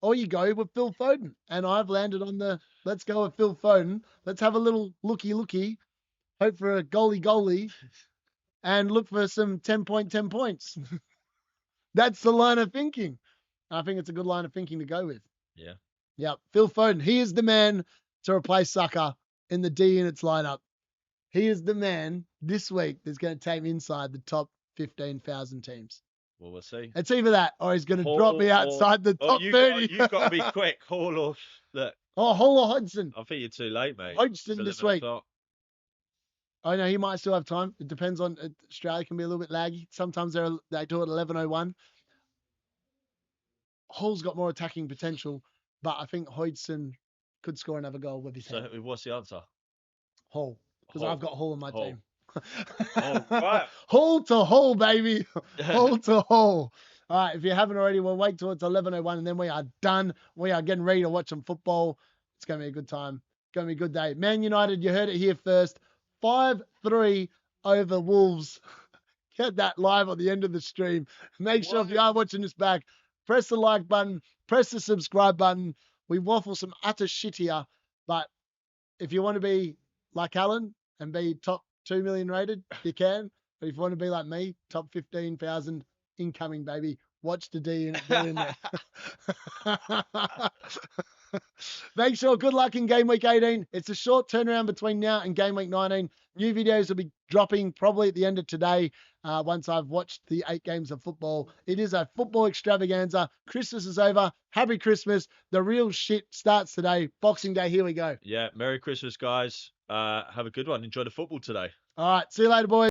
or you go with Phil Foden. And I've landed on let's go with Phil Foden. Let's have a little looky, hope for a goalie, and look for some 10 points. That's the line of thinking. I think it's a good line of thinking to go with. Yeah. Yeah, Phil Foden. He is the man to replace Saka in the D units lineup. He is the man this week that's going to take me inside the top 15,000 teams. Well, we'll see. It's either that or he's going to drop me outside the top 30. You've got to be quick. Hall or look. Oh, Hall or Hodgson. I think you're too late, mate. Hodgson this week. I know he might still have time. It depends on Australia can be a little bit laggy. Sometimes they do it 11:01. Hall's got more attacking potential, but I think Hodgson could score another goal with his head. So what's the answer? Hall. Because I've got Hall in my team. Right. Hall to Hall, baby. Hall to Hall. All right, if you haven't already, we'll wait till it's 11:01 and then we are done. We are getting ready to watch some football. It's going to be a good time. It's going to be a good day. Man United, you heard it here first. 5-3 over Wolves. Get that live at the end of the stream. Make sure if you are watching this back, press the like button, press the subscribe button. We waffle some utter shit here, but if you want to be like Alan and be top 2 million rated, you can. But if you want to be like me, top 15,000 incoming, baby. Watch the D and get in there. Make sure good luck in game week 18. It's a short turnaround between now and game week 19. New videos will be dropping probably at the end of today once I've watched the 8 games of football. It is a football extravaganza. Christmas is over. Happy Christmas. The real shit starts today. Boxing Day, here we go. Yeah, Merry Christmas, guys. Have a good one. Enjoy the football today. All right, see you later, boys.